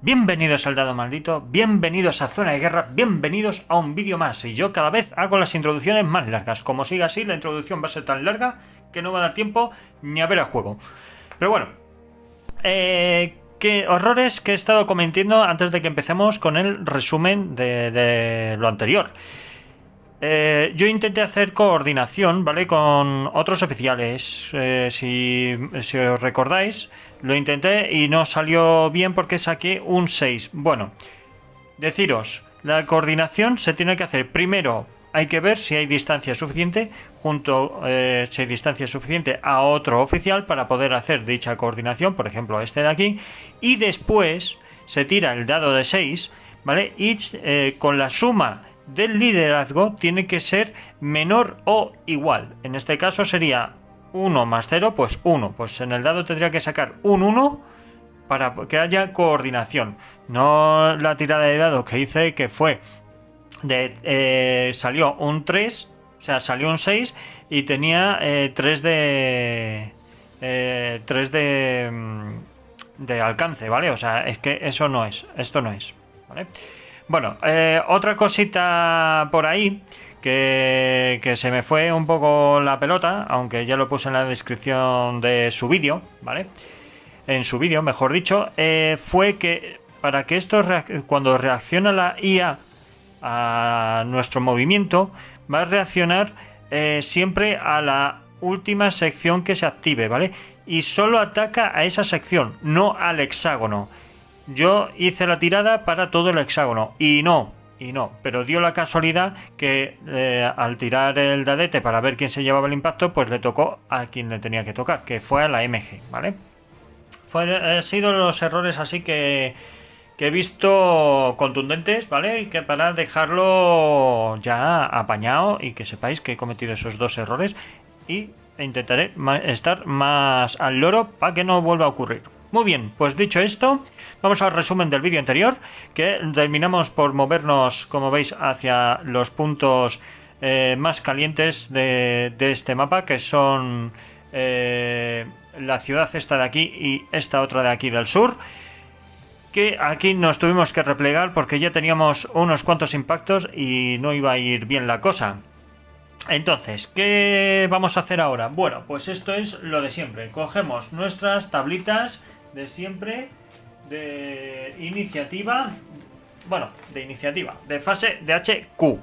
Bienvenidos al Dado Maldito, bienvenidos a Zona de Guerra, bienvenidos a un vídeo más. Y yo cada vez hago las introducciones más largas. Como siga así, la introducción va a ser tan larga que no va a dar tiempo ni a ver el juego. Pero bueno, qué horrores que he estado comentando antes de que empecemos con el resumen de lo anterior. Yo intenté hacer coordinación, ¿vale? Con otros oficiales. Si os recordáis, lo intenté y no salió bien porque saqué un 6. Bueno, deciros, la coordinación se tiene que hacer. Primero hay que ver si hay distancia suficiente si hay distancia suficiente a otro oficial para poder hacer dicha coordinación, por ejemplo este de aquí, y después se tira el dado de 6, ¿vale? Y con la suma del liderazgo tiene que ser menor o igual. En este caso sería 1 más 0, pues 1. Pues en el dado tendría que sacar un 1 para que haya coordinación. No la tirada de dados que hice, que fue salió un 3, o sea, salió un 6 y tenía 3 de alcance, ¿vale? O sea, es que eso no es, esto no es, ¿vale? Bueno, otra cosita por ahí que se me fue un poco la pelota, aunque ya lo puse en la descripción de su vídeo, ¿vale? En su vídeo, mejor dicho, fue que para que esto cuando reacciona la IA a nuestro movimiento, va a reaccionar siempre a la última sección que se active, ¿vale? Y solo ataca a esa sección, no al hexágono. Yo hice la tirada para todo el hexágono y no, pero dio la casualidad que al tirar el dadete para ver quién se llevaba el impacto, pues le tocó a quien le tenía que tocar, que fue a la MG, ¿vale? Han sido los errores así que he visto contundentes, ¿vale? Y que para dejarlo ya apañado y que sepáis que he cometido esos dos errores y intentaré estar más al loro para que no vuelva a ocurrir. Muy bien, pues dicho esto, vamos al resumen del vídeo anterior, que terminamos por movernos, como veis, hacia los puntos más calientes de este mapa, que son la ciudad esta de aquí y esta otra de aquí del sur, que aquí nos tuvimos que replegar porque ya teníamos unos cuantos impactos y no iba a ir bien la cosa. Entonces, ¿qué vamos a hacer ahora? Bueno, pues esto es lo de siempre. Cogemos nuestras tablitas de siempre de iniciativa. Bueno, de fase de HQ.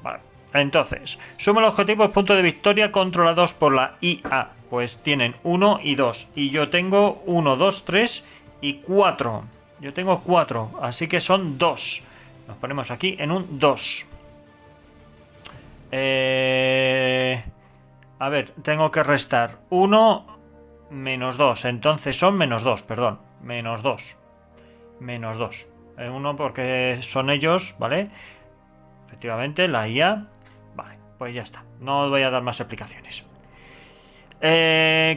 Vale. Entonces, suma los objetivos puntos de victoria controlados por la IA. Pues tienen 1 y 2. Y yo tengo 1, 2, 3 y 4. Yo tengo 4, así que son 2. Nos ponemos aquí en un 2. A ver, tengo que restar 1 menos 2. Entonces son menos 2, perdón. Menos 2. Menos 2. 1 porque son ellos, ¿vale? Efectivamente, la IA. Vale, pues ya está. No os voy a dar más explicaciones.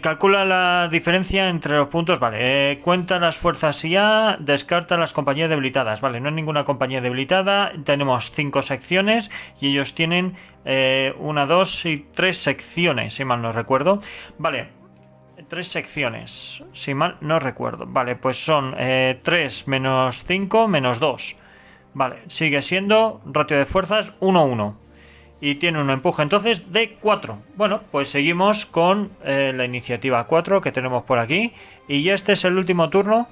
Calcula la diferencia entre los puntos, vale. Cuenta las fuerzas IA, descarta las compañías debilitadas, vale. No hay ninguna compañía debilitada. Tenemos 5 secciones y ellos tienen 1, 2 y 3 secciones, si mal no recuerdo. Vale, 3 secciones, si mal no recuerdo. Vale, pues son 3 menos 5 menos 2. Vale, sigue siendo ratio de fuerzas 1, 1. Y tiene un empuje entonces de 4. Bueno, pues seguimos con la iniciativa 4 que tenemos por aquí. Y ya este es el último turno.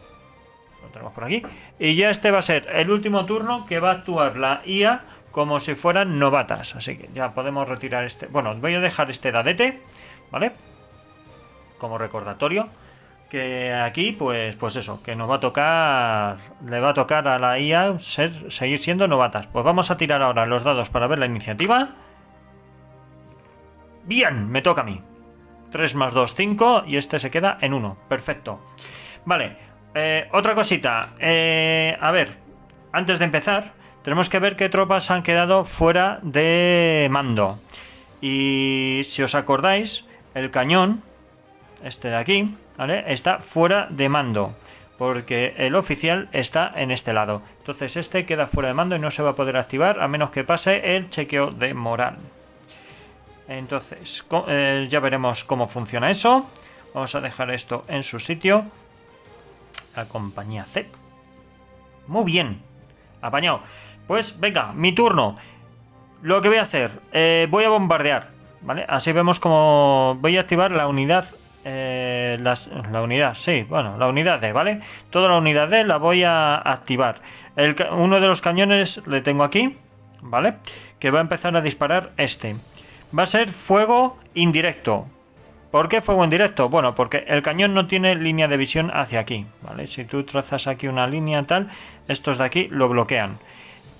Lo tenemos por aquí. Y ya este va a ser el último turno que va a actuar la IA como si fueran novatas. Así que ya podemos retirar este. Bueno, voy a dejar este dadete, ¿vale? Como recordatorio. Que aquí, pues eso, que nos va a tocar. Le va a tocar a la IA seguir siendo novatas. Pues vamos a tirar ahora los dados para ver la iniciativa. Bien, me toca a mí. 3 más 2, 5. Y este se queda en 1. Perfecto. Vale, otra cosita. A ver, antes de empezar, tenemos que ver qué tropas han quedado fuera de mando. Y si os acordáis, el cañón, este de aquí, ¿vale? Está fuera de mando, porque el oficial está en este lado. Entonces este queda fuera de mando y no se va a poder activar a menos que pase el chequeo de moral. Entonces ya veremos cómo funciona eso. Vamos a dejar esto en su sitio. La compañía C, Muy bien. Apañado. Pues venga, mi turno. Lo que voy a hacer, voy a bombardear, ¿vale? Así vemos como voy a activar la unidad. La unidad, sí, bueno, la unidad D, ¿vale? Toda la unidad D la voy a activar. Uno de los cañones le tengo aquí, ¿vale? Que va a empezar a disparar este. Va a ser fuego indirecto. ¿Por qué fuego indirecto? Bueno, porque el cañón no tiene línea de visión hacia aquí, ¿vale? Si tú trazas aquí una línea tal, estos de aquí lo bloquean.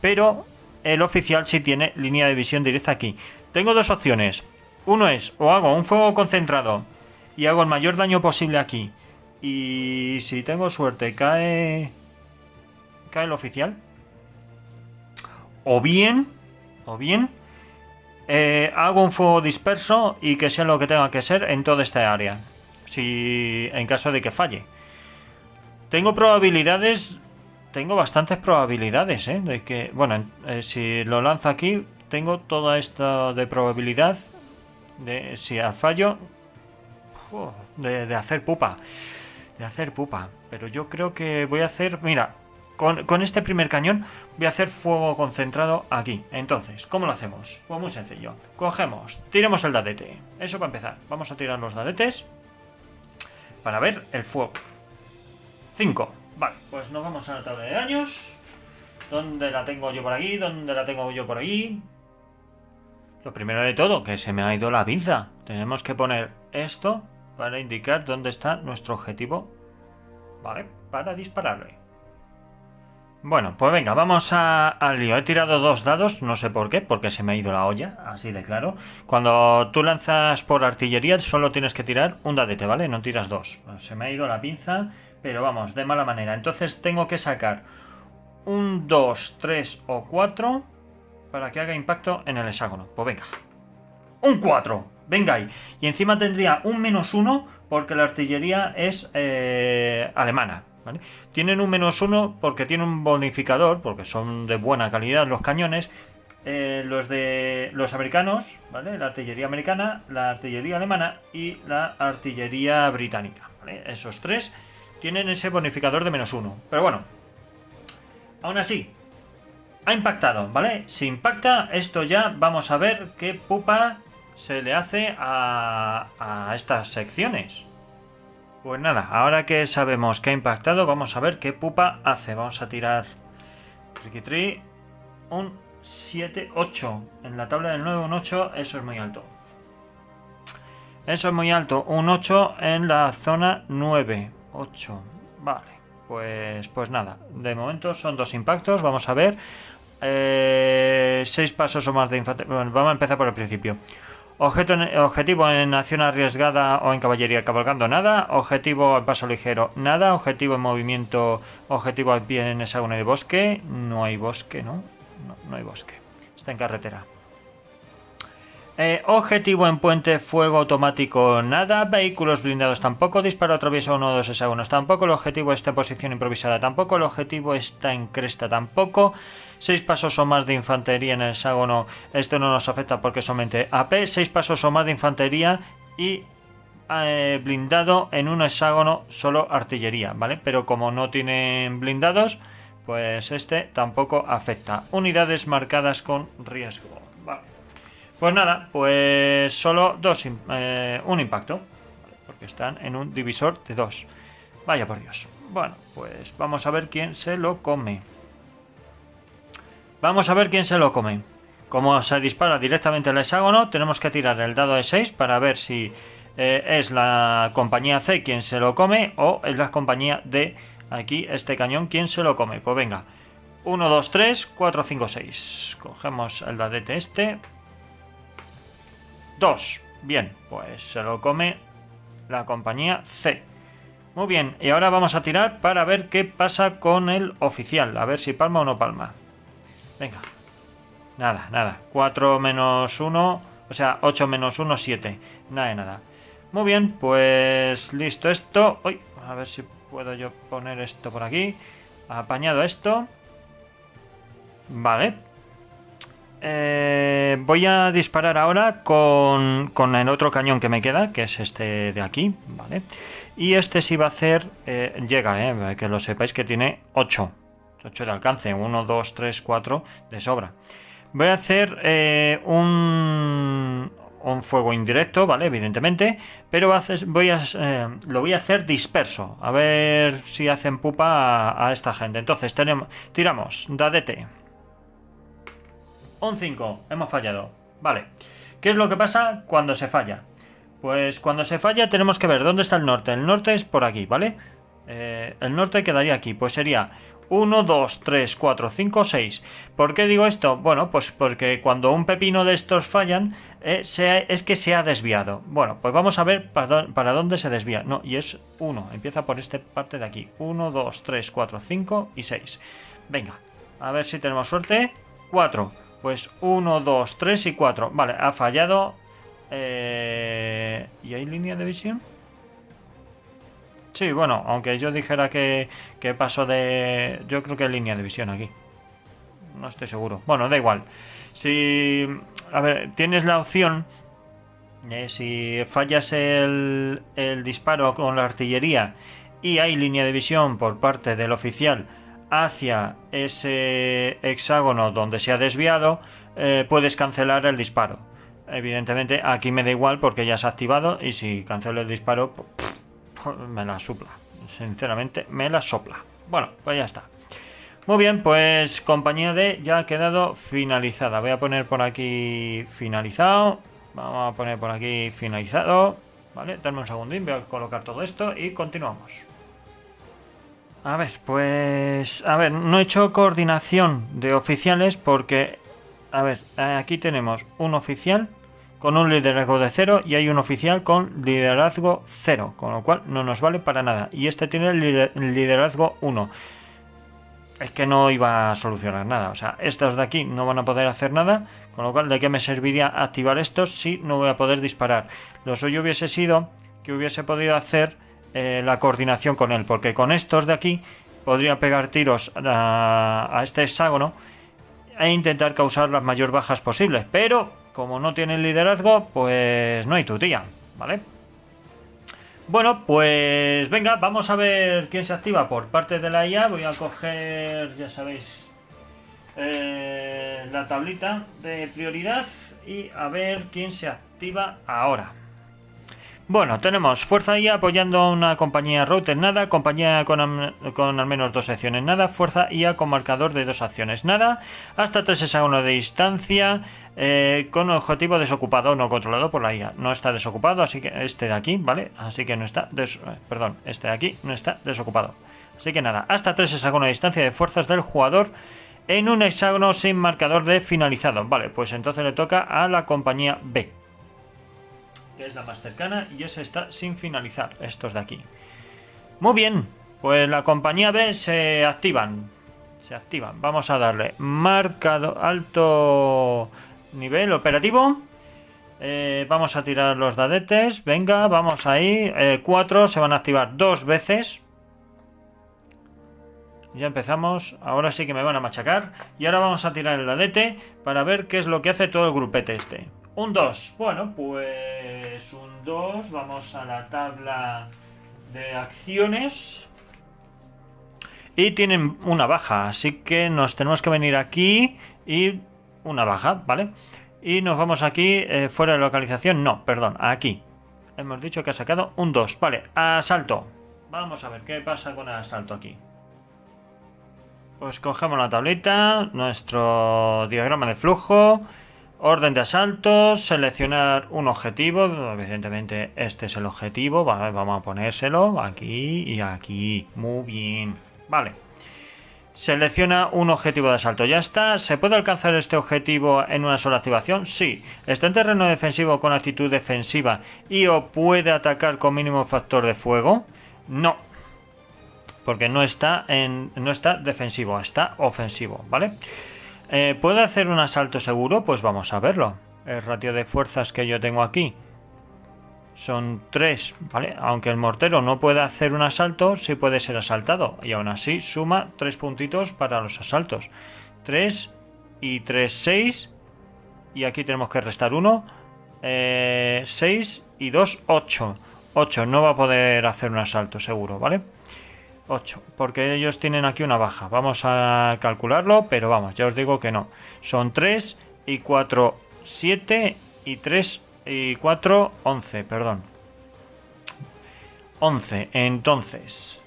Pero el oficial sí tiene línea de visión directa aquí. Tengo dos opciones. Uno es, o hago un fuego concentrado y hago el mayor daño posible aquí. Y si tengo suerte, cae el oficial. O bien, hago un fuego disperso y que sea lo que tenga que ser en toda esta área. Si en caso de que falle. Tengo probabilidades. Tengo bastantes probabilidades, de que. Bueno, si lo lanzo aquí, tengo toda esta de probabilidad. De si al fallo. De hacer pupa. De hacer pupa. Pero yo creo que voy a hacer. Mira. Con este primer cañón voy a hacer fuego concentrado aquí. Entonces, ¿cómo lo hacemos? Pues muy sencillo. Cogemos, tiremos el dadete. Eso para empezar. Vamos a tirar los dadetes para ver el fuego. 5. Vale, pues nos vamos a la tabla de daños. ¿Dónde la tengo yo por aquí? ¿Dónde la tengo yo por aquí? Lo primero de todo, que se me ha ido la pinza. Tenemos que poner esto para indicar dónde está nuestro objetivo. Vale, para dispararle. Bueno, pues venga, vamos al lío. He tirado 2 dados, no sé por qué, porque se me ha ido la olla, así de claro. Cuando tú lanzas por artillería solo tienes que tirar un dadete, ¿vale? No tiras 2. Se me ha ido la pinza, pero vamos, de mala manera. Entonces tengo que sacar un 2, 3 o 4 para que haga impacto en el hexágono. Pues venga. Un 4, venga ahí. Y encima tendría un -1 porque la artillería es alemana. ¿Vale? Tienen un -1 porque tiene un bonificador, porque son de buena calidad los cañones. Los americanos, ¿vale? La artillería americana, la artillería alemana y la artillería británica, ¿vale? Esos tres tienen ese bonificador de -1. Pero bueno, aún así, ha impactado, ¿vale? Si impacta, esto ya vamos a ver qué pupa se le hace a estas secciones. Pues nada, ahora que sabemos que ha impactado, vamos a ver qué pupa hace. Vamos a tirar triqui-tri, un 7, 8. En la tabla del 9, un 8, eso es muy alto. Eso es muy alto, un 8 en la zona 9, 8. Vale, pues nada, de momento son 2 impactos, vamos a ver. 6 pasos o más de infantería. Bueno, vamos a empezar por el principio. Objetivo en acción arriesgada o en caballería cabalgando, nada. Objetivo en paso ligero, nada. Objetivo en movimiento, objetivo al pie en hexágono de bosque. No hay bosque, ¿no? No hay bosque. Está en carretera. Objetivo en puente, fuego automático, nada. Vehículos blindados tampoco. Disparo atravieso uno o dos hexágonos tampoco. El objetivo está en posición improvisada tampoco. El objetivo está en cresta tampoco. 6 pasos o más de infantería en el hexágono. Esto no nos afecta porque es solamente AP. 6 pasos o más de infantería y blindado en un hexágono solo artillería, ¿vale? Pero como no tienen blindados, pues este tampoco afecta. Unidades marcadas con riesgo. Vale. Pues nada, pues solo un impacto, ¿vale? Porque están en un divisor de 2. Vaya por Dios. Bueno, pues vamos a ver quién se lo come. Vamos a ver quién se lo come. Como se dispara directamente al hexágono, tenemos que tirar el dado de 6 para ver si es la compañía C quien se lo come o es la compañía D, aquí este cañón, quien se lo come. Pues venga, 1, 2, 3, 4, 5, 6. Cogemos el dadete este. 2. Bien, pues se lo come la compañía C. Muy bien, y ahora vamos a tirar para ver qué pasa con el oficial. A ver si palma o no palma. Venga. Nada. 4 menos 1, o sea, 8 menos 1, 7. Nada de nada. Muy bien, pues listo esto. Uy, a ver si puedo yo poner esto por aquí. Apañado esto. Vale. Voy a disparar ahora con el otro cañón que me queda, que es este de aquí, ¿vale? Y este sí va a hacer... llega, que lo sepáis que tiene 8. 8 de alcance, 1, 2, 3, 4 de sobra. Voy a hacer un fuego indirecto, ¿vale? Evidentemente, pero lo voy a hacer disperso, a ver si hacen pupa a esta gente. Entonces tiramos dadete. Un 5, hemos fallado. Vale, ¿qué es lo que pasa cuando se falla? Pues cuando se falla tenemos que ver dónde está el norte. El norte es por aquí, ¿vale? El norte quedaría aquí, pues sería 1, 2, 3, 4, 5, 6. ¿Por qué digo esto? Bueno, pues porque cuando un pepino de estos fallan, es que se ha desviado. Bueno, pues vamos a ver para dónde se desvía. No, y es 1, empieza por esta parte de aquí. 1, 2, 3, 4, 5 y 6. Venga, a ver si tenemos suerte. 4, pues 1, 2, 3 y 4. Vale, ha fallado. ¿Y hay línea de visión? Sí, bueno, aunque yo dijera que paso de... Yo creo que hay línea de visión aquí. No estoy seguro. Bueno, da igual. Si... A ver, tienes la opción... si fallas el disparo con la artillería y hay línea de visión por parte del oficial hacia ese hexágono donde se ha desviado, puedes cancelar el disparo. Evidentemente aquí me da igual porque ya se ha activado y si cancelo el disparo me la supla, sinceramente me la sopla. Bueno, pues ya está. Muy bien, pues compañía D ya ha quedado finalizada. Voy a poner por aquí finalizado. Vamos a poner por aquí finalizado. Vale, dame un segundín, voy a colocar todo esto y continuamos. A ver, pues... A ver, no he hecho coordinación de oficiales porque... A ver, aquí tenemos un oficial con un liderazgo de 0 y hay un oficial con liderazgo 0, con lo cual no nos vale para nada. Y este tiene el liderazgo 1. Es que no iba a solucionar nada. O sea, estos de aquí no van a poder hacer nada, con lo cual, ¿de qué me serviría activar estos si no voy a poder disparar? Lo suyo hubiese sido que hubiese podido hacer la coordinación con él, porque con estos de aquí podría pegar tiros a este hexágono e intentar causar las mayores bajas posibles, pero como no tiene liderazgo, pues no hay tutía, ¿vale? Bueno, pues venga, vamos a ver quién se activa por parte de la IA. Voy a coger, ya sabéis, la tablita de prioridad y a ver quién se activa ahora. Bueno, tenemos Fuerza IA apoyando a una compañía router nada, compañía con al menos 2 acciones nada, Fuerza IA con marcador de 2 acciones nada, hasta 3 hexágonos de distancia, con objetivo desocupado no controlado por la IA. No está desocupado, así que este de aquí, ¿vale? Así que no está, perdón, este de aquí no está desocupado. Así que nada, hasta 3 hexágonos de distancia de fuerzas del jugador en un hexágono sin marcador de finalizado. Vale, pues entonces le toca a la compañía B, que es la más cercana, y esa está sin finalizar, estos de aquí. Muy bien, pues la compañía B se activan. Vamos a darle marcado alto nivel operativo. Vamos a tirar los dadetes. Venga, vamos ahí. 4 se van a activar 2 veces. Ya empezamos. Ahora sí que me van a machacar. Y ahora vamos a tirar el dadete para ver qué es lo que hace todo el grupete este. Un 2. Bueno, pues un 2. Vamos a la tabla de acciones. Y tienen una baja, así que nos tenemos que venir aquí y una baja, ¿vale? Y nos vamos aquí, fuera de localización. No, perdón, aquí. Hemos dicho que ha sacado un 2. Vale, asalto. Vamos a ver qué pasa con el asalto aquí. Pues cogemos la tablita, nuestro diagrama de flujo, orden de asaltos, seleccionar un objetivo. Evidentemente este es el objetivo, ¿vale? Vamos a ponérselo aquí y aquí. Muy bien, vale. Selecciona un objetivo de asalto, ya está. ¿Se puede alcanzar este objetivo en una sola activación? Sí. ¿Está en terreno defensivo con actitud defensiva y o puede atacar con mínimo factor de fuego? No, porque no está defensivo, está ofensivo, ¿vale? ¿Puede hacer un asalto seguro? Pues vamos a verlo. El ratio de fuerzas que yo tengo aquí son 3, ¿vale? Aunque el mortero no puede hacer un asalto, sí puede ser asaltado. Y aún así suma 3 puntitos para los asaltos. 3 y 3, 6. Y aquí tenemos que restar 1. 6 y 2, 8. 8, no va a poder hacer un asalto seguro, ¿vale? 8, porque ellos tienen aquí una baja. Vamos a calcularlo, pero vamos, ya os digo que no. Son 3 y 4, 7 y 3 y 4, 11, perdón. 11, entonces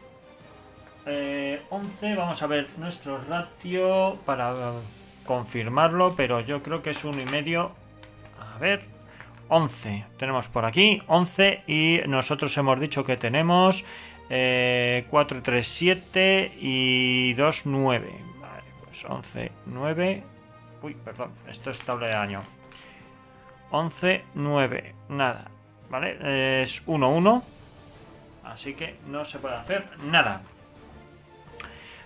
11, vamos a ver nuestro ratio para confirmarlo, pero yo creo que es 1,5. A ver, 11 tenemos por aquí, 11, y nosotros hemos dicho que tenemos 4, 3, 7 y 2, 9. Vale, pues 11, 9. Uy, perdón, esto es tabla de año. 11, 9, nada, vale, es 1, 1. Así que no se puede hacer nada.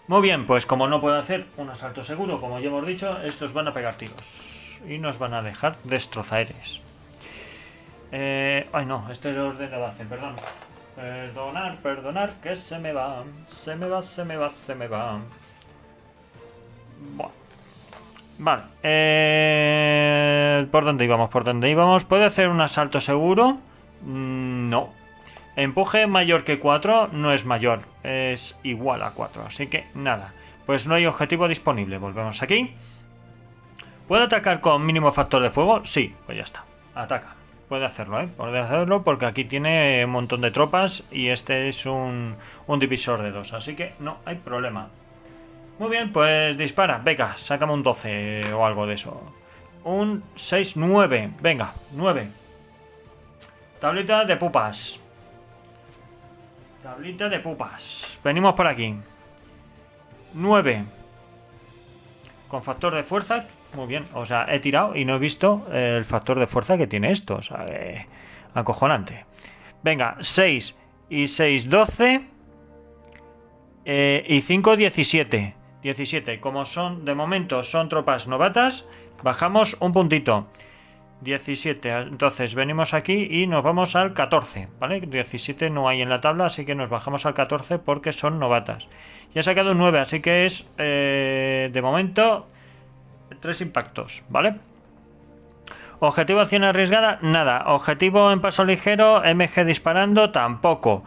Muy bien, pues como no puedo hacer un asalto seguro, como ya hemos dicho, estos van a pegar tiros y nos van a dejar destrozaderes. Ay no, este orden lo hace, perdón. Perdonar, que se me va. Se me va. Bueno. Vale. ¿Por dónde íbamos? ¿Puedo hacer un asalto seguro? No. Empuje mayor que 4 no es mayor, es igual a 4, así que nada. Pues no hay objetivo disponible, volvemos aquí. ¿Puede atacar con mínimo factor de fuego? Sí, pues ya está, ataca. Puede hacerlo, puede hacerlo porque aquí tiene un montón de tropas y este es un divisor de 2, así que no hay problema. Muy bien, pues dispara, venga, sácame un 12 o algo de eso. Un 6, 9, venga, 9. Tablita de pupas. Tablita de pupas. Venimos por aquí. 9. Con factor de fuerza. Muy bien. O sea, he tirado y no he visto el factor de fuerza que tiene esto. O sea, acojonante. Venga, 6 y 6, 12. Y 5, 17. 17. Como son, de momento, son tropas novatas, bajamos un puntito. 17, entonces venimos aquí y nos vamos al 14, ¿vale? 17 no hay en la tabla, así que nos bajamos al 14 porque son novatas. Y he sacado un 9, así que es, de momento, 3 impactos, ¿vale? Objetivo acción arriesgada, nada. Objetivo en paso ligero, MG disparando, tampoco.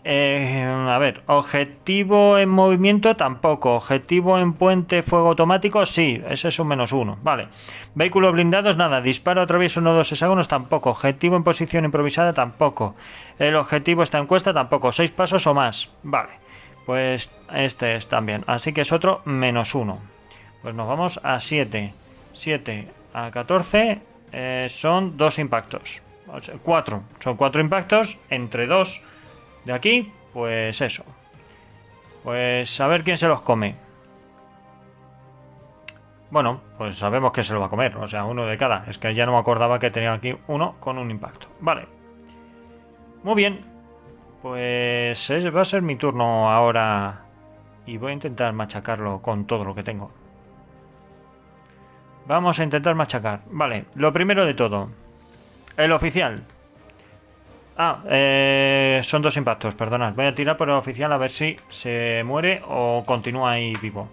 A ver, objetivo en movimiento tampoco. Objetivo en puente fuego automático, sí, ese es un -1, vale. Vehículos blindados, nada. Disparo atravieso uno o dos hexágonos, tampoco. Objetivo en posición improvisada, tampoco. El objetivo está en cuesta, tampoco. 6 pasos o más, vale. Pues este es también, así que es otro -1. Pues nos vamos a 7. 7 a 14 son 2 impactos. 4, son 4 impactos entre 2 de aquí, pues eso. Pues a ver quién se los come. Bueno, pues sabemos que se lo va a comer, o sea, uno de cada. Es que ya no me acordaba que tenía aquí uno con un impacto. Vale. Muy bien. Pues va a ser mi turno ahora. Y voy a intentar machacarlo con todo lo que tengo. Vamos a intentar machacar. Vale, lo primero de todo. El oficial. Son 2 impactos, perdonad. Voy a tirar por el oficial a ver si se muere o continúa ahí vivo.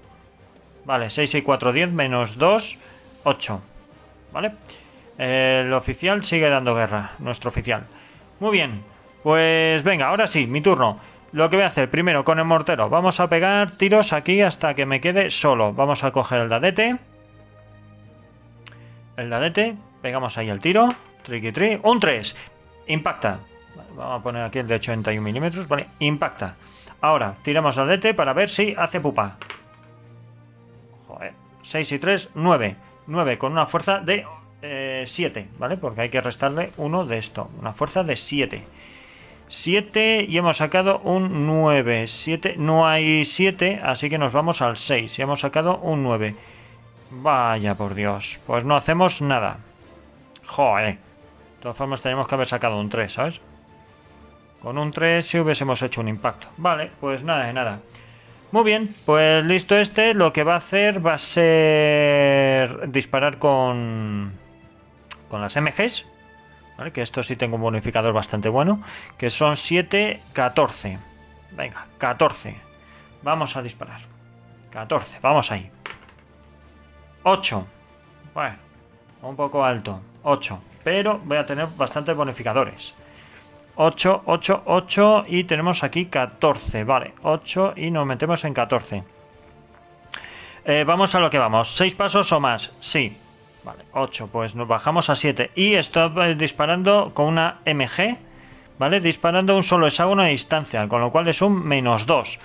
Vale, 6 y 4, 10, menos 2, 8. Vale. El oficial sigue dando guerra, nuestro oficial. Muy bien, pues venga, ahora sí, mi turno. Lo que voy a hacer primero con el mortero. Vamos a pegar tiros aquí hasta que me quede solo. Vamos a coger el dadete. El dadete, pegamos ahí el tiro. Triqui, un 3. Impacta. Vamos a poner aquí el de 81 milímetros. Vale, impacta. Ahora, tiramos al DT para ver si hace pupa. Joder. 6 y 3, 9. 9 con una fuerza de 7, ¿vale? Porque hay que restarle uno de esto. Una fuerza de 7. 7 y hemos sacado un 9. 7, no hay 7, así que nos vamos al 6. Y hemos sacado un 9. Vaya por Dios. Pues no hacemos nada. Joder. De todas formas tenemos que haber sacado un 3, ¿sabes? Con un 3 si hubiésemos hecho un impacto. Vale, pues nada de nada. Muy bien, pues listo este. Lo que va a hacer va a ser disparar con las MGs. ¿Vale? Que esto sí tengo un bonificador bastante bueno. Que son 7, 14. Venga, 14. Vamos a disparar. 14, vamos ahí. 8. Bueno, un poco alto. 8. Pero voy a tener bastantes bonificadores. 8, 8, 8 y tenemos aquí 14, vale, 8 y nos metemos en 14. Vamos a lo que vamos, 6 pasos o más, sí, vale, 8, pues nos bajamos a 7 y estoy disparando con una MG, vale, disparando un solo hexágono a distancia, con lo cual es un -2.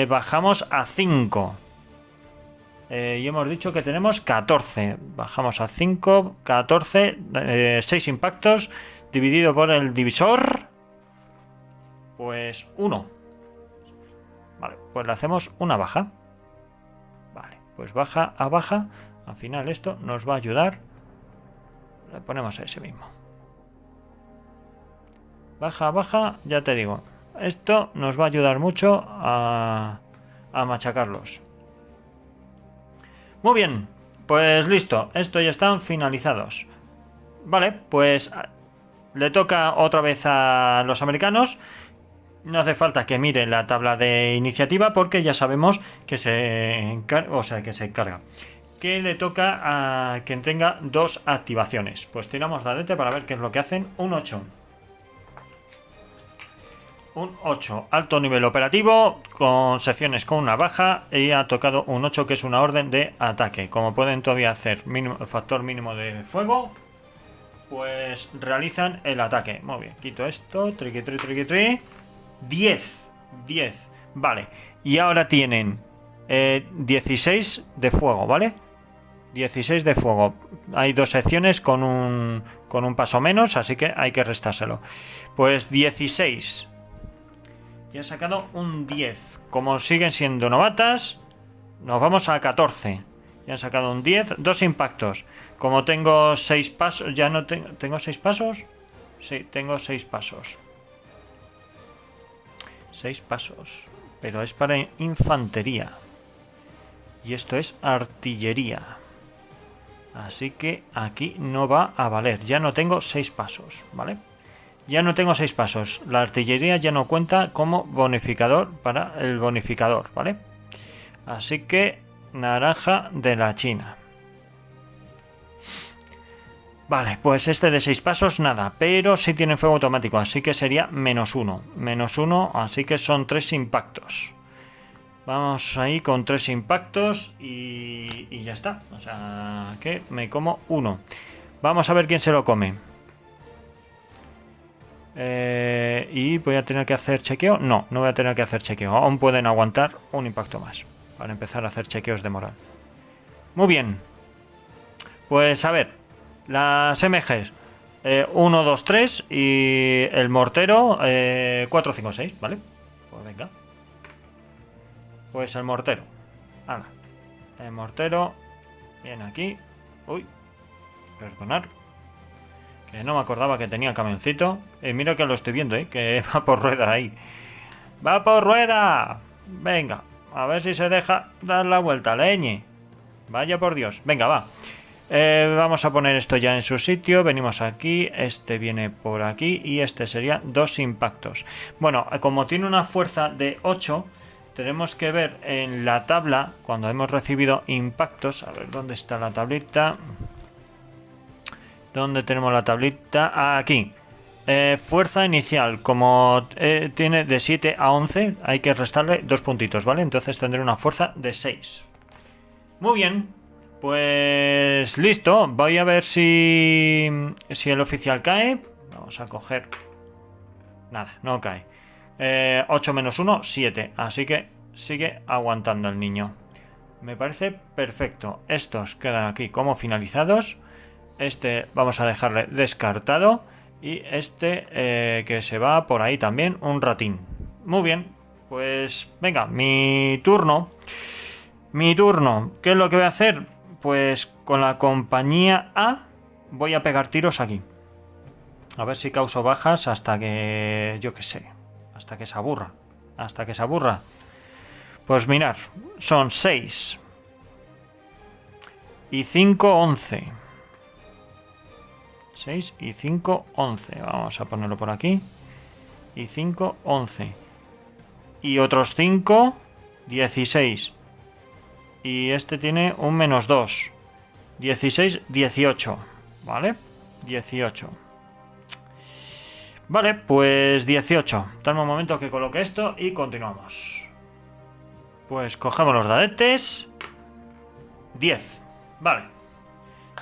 Bajamos a 5. Y hemos dicho que tenemos 14. Bajamos a 5, 14, 6 impactos dividido por el divisor. Pues 1. Vale, pues le hacemos una baja. Vale, pues baja a baja. Al final esto nos va a ayudar. Le ponemos ese mismo. Baja a baja, ya te digo. Esto nos va a ayudar mucho a machacarlos. Muy bien, pues listo, estos ya están finalizados. Vale, pues le toca otra vez a los americanos. No hace falta que mire la tabla de iniciativa porque ya sabemos que se encarga. Que le toca a quien tenga 2 activaciones. Pues tiramos la letra para ver qué es lo que hacen. Un 8. Un 8, alto nivel operativo, con secciones con una baja, y ha tocado un 8 que es una orden de ataque. Como pueden todavía hacer factor mínimo de fuego, pues realizan el ataque. Muy bien, quito esto, triqui. 10, vale. Y ahora tienen 16 de fuego, ¿vale? 16 de fuego. Hay 2 secciones con un paso menos, así que hay que restárselo. Pues 16. Y han sacado un 10. Como siguen siendo novatas, nos vamos a 14. Y han sacado un 10. 2 impactos. Como tengo 6 pasos, ya no tengo 6 pasos. Sí, tengo 6 pasos. 6 pasos. Pero es para infantería. Y esto es artillería. Así que aquí no va a valer. Ya no tengo 6 pasos, ¿vale? Ya no tengo 6 pasos. La artillería ya no cuenta como bonificador para el bonificador, ¿vale? Así que naranja de la China. Vale, pues este de 6 pasos nada, pero sí tiene fuego automático, así que sería -1. -1, así que son 3 impactos. Vamos ahí con 3 impactos y ya está. O sea, que me como 1. Vamos a ver quién se lo come. Y voy a tener que hacer chequeo. No voy a tener que hacer chequeo. Aún pueden aguantar un impacto más para empezar a hacer chequeos de moral. Muy bien. Pues a ver, las MGs 1, 2, 3 y el mortero 4, 5, 6, ¿vale? Pues venga. Pues el mortero. Hala. El mortero viene aquí. Uy, perdonad. Que no me acordaba que tenía camioncito. Mira que lo estoy viendo, que va por rueda ahí. ¡Va por rueda! Venga, a ver si se deja dar la vuelta, leñe. Vaya por Dios. Venga, va. Vamos a poner esto ya en su sitio. Venimos aquí. Este viene por aquí. Y este sería 2 impactos. Bueno, como tiene una fuerza de 8, tenemos que ver en la tabla, cuando hemos recibido impactos. A ver, ¿dónde está la tablita? ¿Dónde tenemos la tablita? Aquí. Fuerza inicial. Como tiene de 7 a 11, hay que restarle 2 puntitos, ¿vale? Entonces tendré una fuerza de 6. Muy bien. Pues listo. Voy a ver si el oficial cae. Vamos a coger. Nada, no cae. 8 menos 1, 7. Así que sigue aguantando el niño. Me parece perfecto. Estos quedan aquí como finalizados. Este vamos a dejarle descartado. Y este que se va por ahí también, un ratín. Muy bien, pues venga, mi turno. ¿Qué es lo que voy a hacer? Pues con la compañía A voy a pegar tiros aquí. A ver si causo bajas hasta que, yo qué sé, hasta que se aburra. Pues mirar, son 6 y 5, 11. 6 y 5, 11. Vamos a ponerlo por aquí. Y 5, 11. Y otros 5, 16. Y este tiene un -2. 16, 18. ¿Vale? 18. Vale, pues 18. Dame un momento que coloque esto y continuamos. Pues cogemos los dadetes. 10. Vale.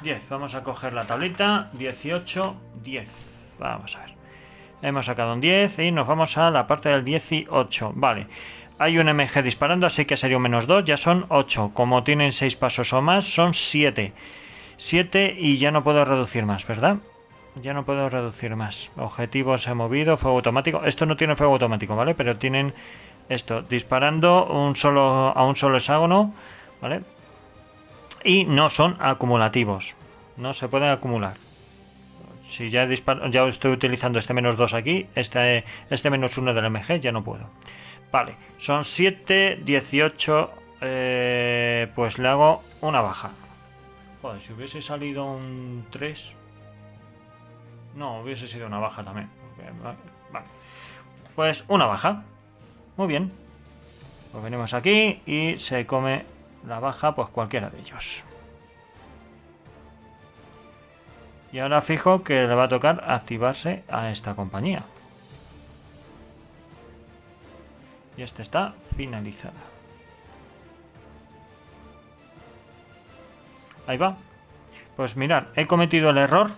10. Vamos a coger la tablita. 18, 10. Vamos a ver. Hemos sacado un 10 y nos vamos a la parte del 18. Vale. Hay un MG disparando, así que sería un -2. Ya son 8. Como tienen 6 pasos o más, son 7. 7 y ya no puedo reducir más, ¿verdad? Ya no puedo reducir más. Objetivos he movido, fuego automático. Esto no tiene fuego automático, ¿vale? Pero tienen esto, disparando a un solo hexágono, ¿vale? Y no son acumulativos. No se pueden acumular. Si ya estoy utilizando este -2 aquí, este -1 del MG, ya no puedo. Vale, son 7, 18. Pues le hago una baja. Joder, si hubiese salido un 3. No, hubiese sido una baja también. Vale. Pues una baja. Muy bien. Pues venimos aquí y se come la baja, pues cualquiera de ellos. Y ahora fijo que le va a tocar activarse a esta compañía. Y esta está finalizada. Ahí va. Pues mirad, he cometido el error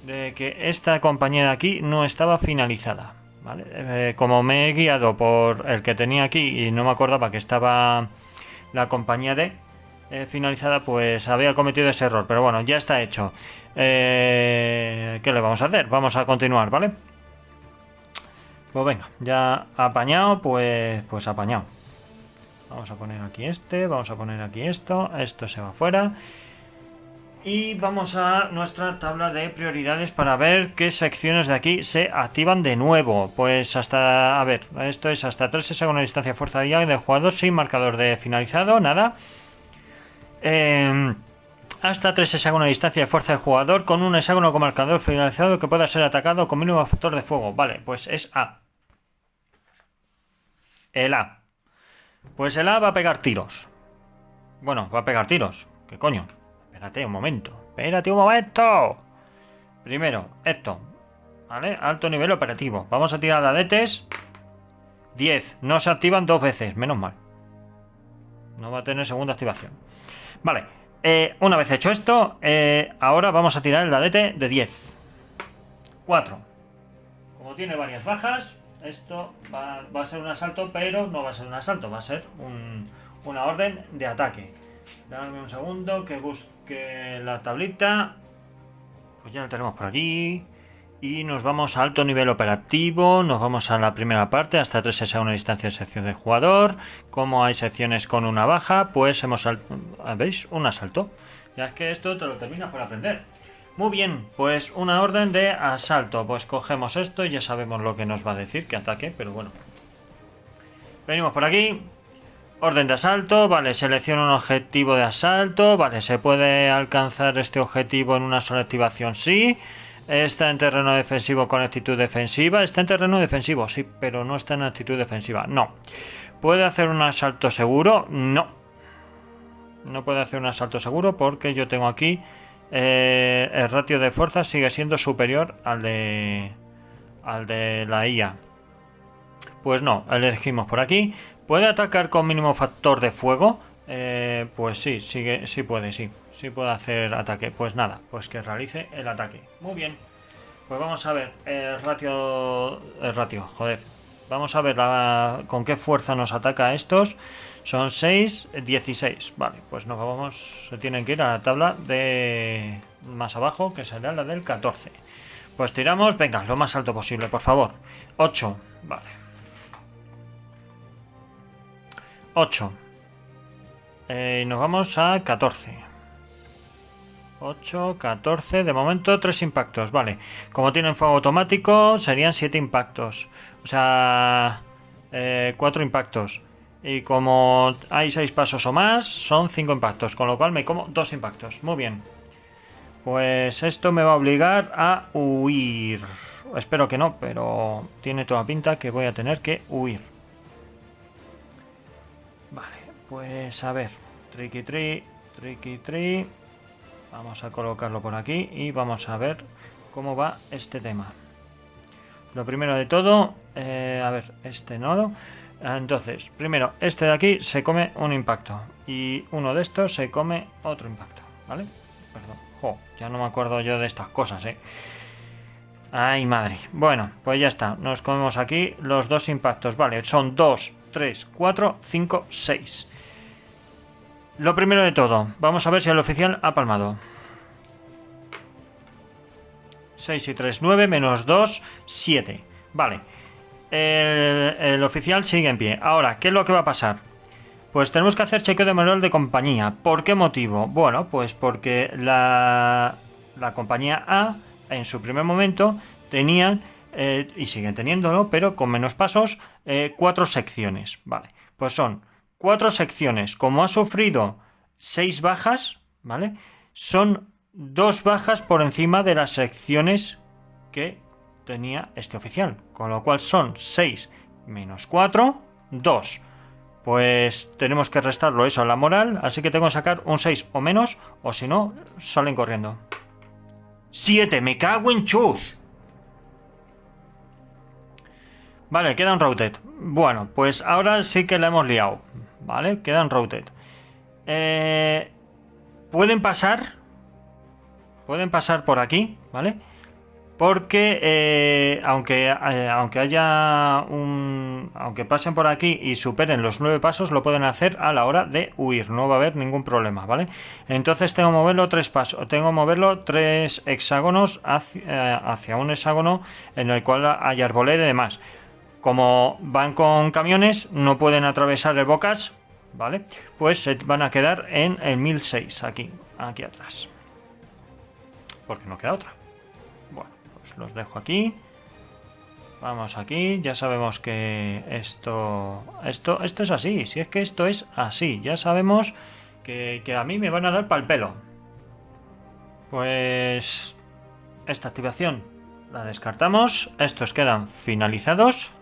de que esta compañía de aquí no estaba finalizada, ¿vale? Como me he guiado por el que tenía aquí y no me acordaba que estaba la compañía de finalizada, pues había cometido ese error, pero bueno, ya está hecho. ¿Qué le vamos a hacer? Vamos a continuar, ¿vale? Pues venga, ya apañado, pues apañado. Vamos a poner aquí vamos a poner aquí esto se va fuera. Y vamos a nuestra tabla de prioridades para ver qué secciones de aquí se activan de nuevo. Pues hasta, a ver, esto es hasta 3 hexágonos de distancia fuerza de llave del jugador sin marcador de finalizado, nada. Hasta 3 hexágonos de distancia de fuerza del jugador con un hexágono con marcador finalizado que pueda ser atacado con mínimo factor de fuego. Vale, pues es A. El A. Pues el A va a pegar tiros. Bueno, va a pegar tiros. ¿Qué coño? Espérate un momento. Primero, esto. ¿Vale? Alto nivel operativo. Vamos a tirar dadetes. 10. No se activan 2 veces. Menos mal. No va a tener segunda activación. Vale. Una vez hecho esto, ahora vamos a tirar el dadete de 10. 4. Como tiene varias bajas, esto va a ser un asalto, pero no va a ser un asalto. Va a ser una orden de ataque. Dame un segundo que busque la tablita. Pues ya la tenemos por allí. Y nos vamos a alto nivel operativo. Nos vamos a la primera parte, hasta 3 hexágonos de distancia de sección de jugador. Como hay secciones con una baja, pues hemos ¿veis? Un asalto. Ya es que esto te lo terminas por aprender. Muy bien, pues una orden de asalto. Pues cogemos esto y ya sabemos lo que nos va a decir, que ataque, pero bueno. Venimos por aquí. Orden de asalto, vale, selecciona un objetivo de asalto, vale, se puede alcanzar este objetivo en una sola activación, sí. Está en terreno defensivo con actitud defensiva, está en terreno defensivo, sí, pero no está en actitud defensiva, no. ¿Puede hacer un asalto seguro? No. No puede hacer un asalto seguro porque yo tengo aquí el ratio de fuerza sigue siendo superior al de la IA. Pues no, elegimos por aquí. ¿Puede atacar con mínimo factor de fuego? Pues sí, sí puede, sí. Sí puede hacer ataque. Pues nada, pues que realice el ataque. Muy bien. Pues vamos a ver el ratio, joder. Vamos a ver con qué fuerza nos ataca estos. Son 6, 16. Vale, pues nos vamos. Se tienen que ir a la tabla de más abajo, que será la del 14. Pues tiramos, venga, lo más alto posible, por favor. 8, vale. 8. Nos vamos a 14. 8, 14. De momento 3 impactos, vale. Como tienen fuego automático, serían 7 impactos. O sea, 4 impactos. Y como hay 6 pasos o más, son 5 impactos. Con lo cual me como 2 impactos. Muy bien. Pues esto me va a obligar a huir. Espero que no, pero tiene toda pinta que voy a tener que huir. Vale, pues a ver. Tricky tree. Vamos a colocarlo por aquí y vamos a ver cómo va este tema. Lo primero de todo, a ver, este nodo. Entonces, primero, este de aquí se come un impacto. Y uno de estos se come otro impacto, ¿vale? Perdón. Ya no me acuerdo yo de estas cosas, ¿eh? Ay, madre. Bueno, pues ya está. Nos comemos aquí los 2 impactos. Vale, son 2, 3, 4, 5, 6. Lo primero de todo, vamos a ver si el oficial ha palmado. 6 y 3, 9, menos 2, 7. Vale. El oficial sigue en pie. Ahora, ¿qué es lo que va a pasar? Pues tenemos que hacer chequeo de moral de compañía. ¿Por qué motivo? Bueno, pues porque la compañía A, en su primer momento, tenían, y siguen teniéndolo, pero con menos pasos, 4 secciones. Vale, pues son 4 secciones. Como ha sufrido 6 bajas, ¿vale? Son 2 bajas por encima de las secciones que tenía este oficial. Con lo cual son 6 menos 4, 2. Pues tenemos que restarlo eso a la moral, así que tengo que sacar un 6 o menos, o si no, salen corriendo. 7, me cago en chus. Vale, queda un routed. Bueno, pues ahora sí que la hemos liado. Vale, queda un routed. Pueden pasar por aquí, ¿vale? Porque aunque pasen por aquí y superen los 9 pasos, lo pueden hacer a la hora de huir, no va a haber ningún problema, ¿vale? Entonces tengo que moverlo 3 pasos, tengo que moverlo 3 hexágonos hacia un hexágono en el cual hay arboleda y demás. Como van con camiones, no pueden atravesar el bocas, ¿vale? Pues se van a quedar en el 1006, aquí atrás, porque no queda otra. Bueno, pues los dejo aquí. Vamos aquí, ya sabemos que esto es así. Si es que esto es así, ya sabemos que a mí me van a dar pa'l pelo. Pues esta activación la descartamos. Estos quedan finalizados.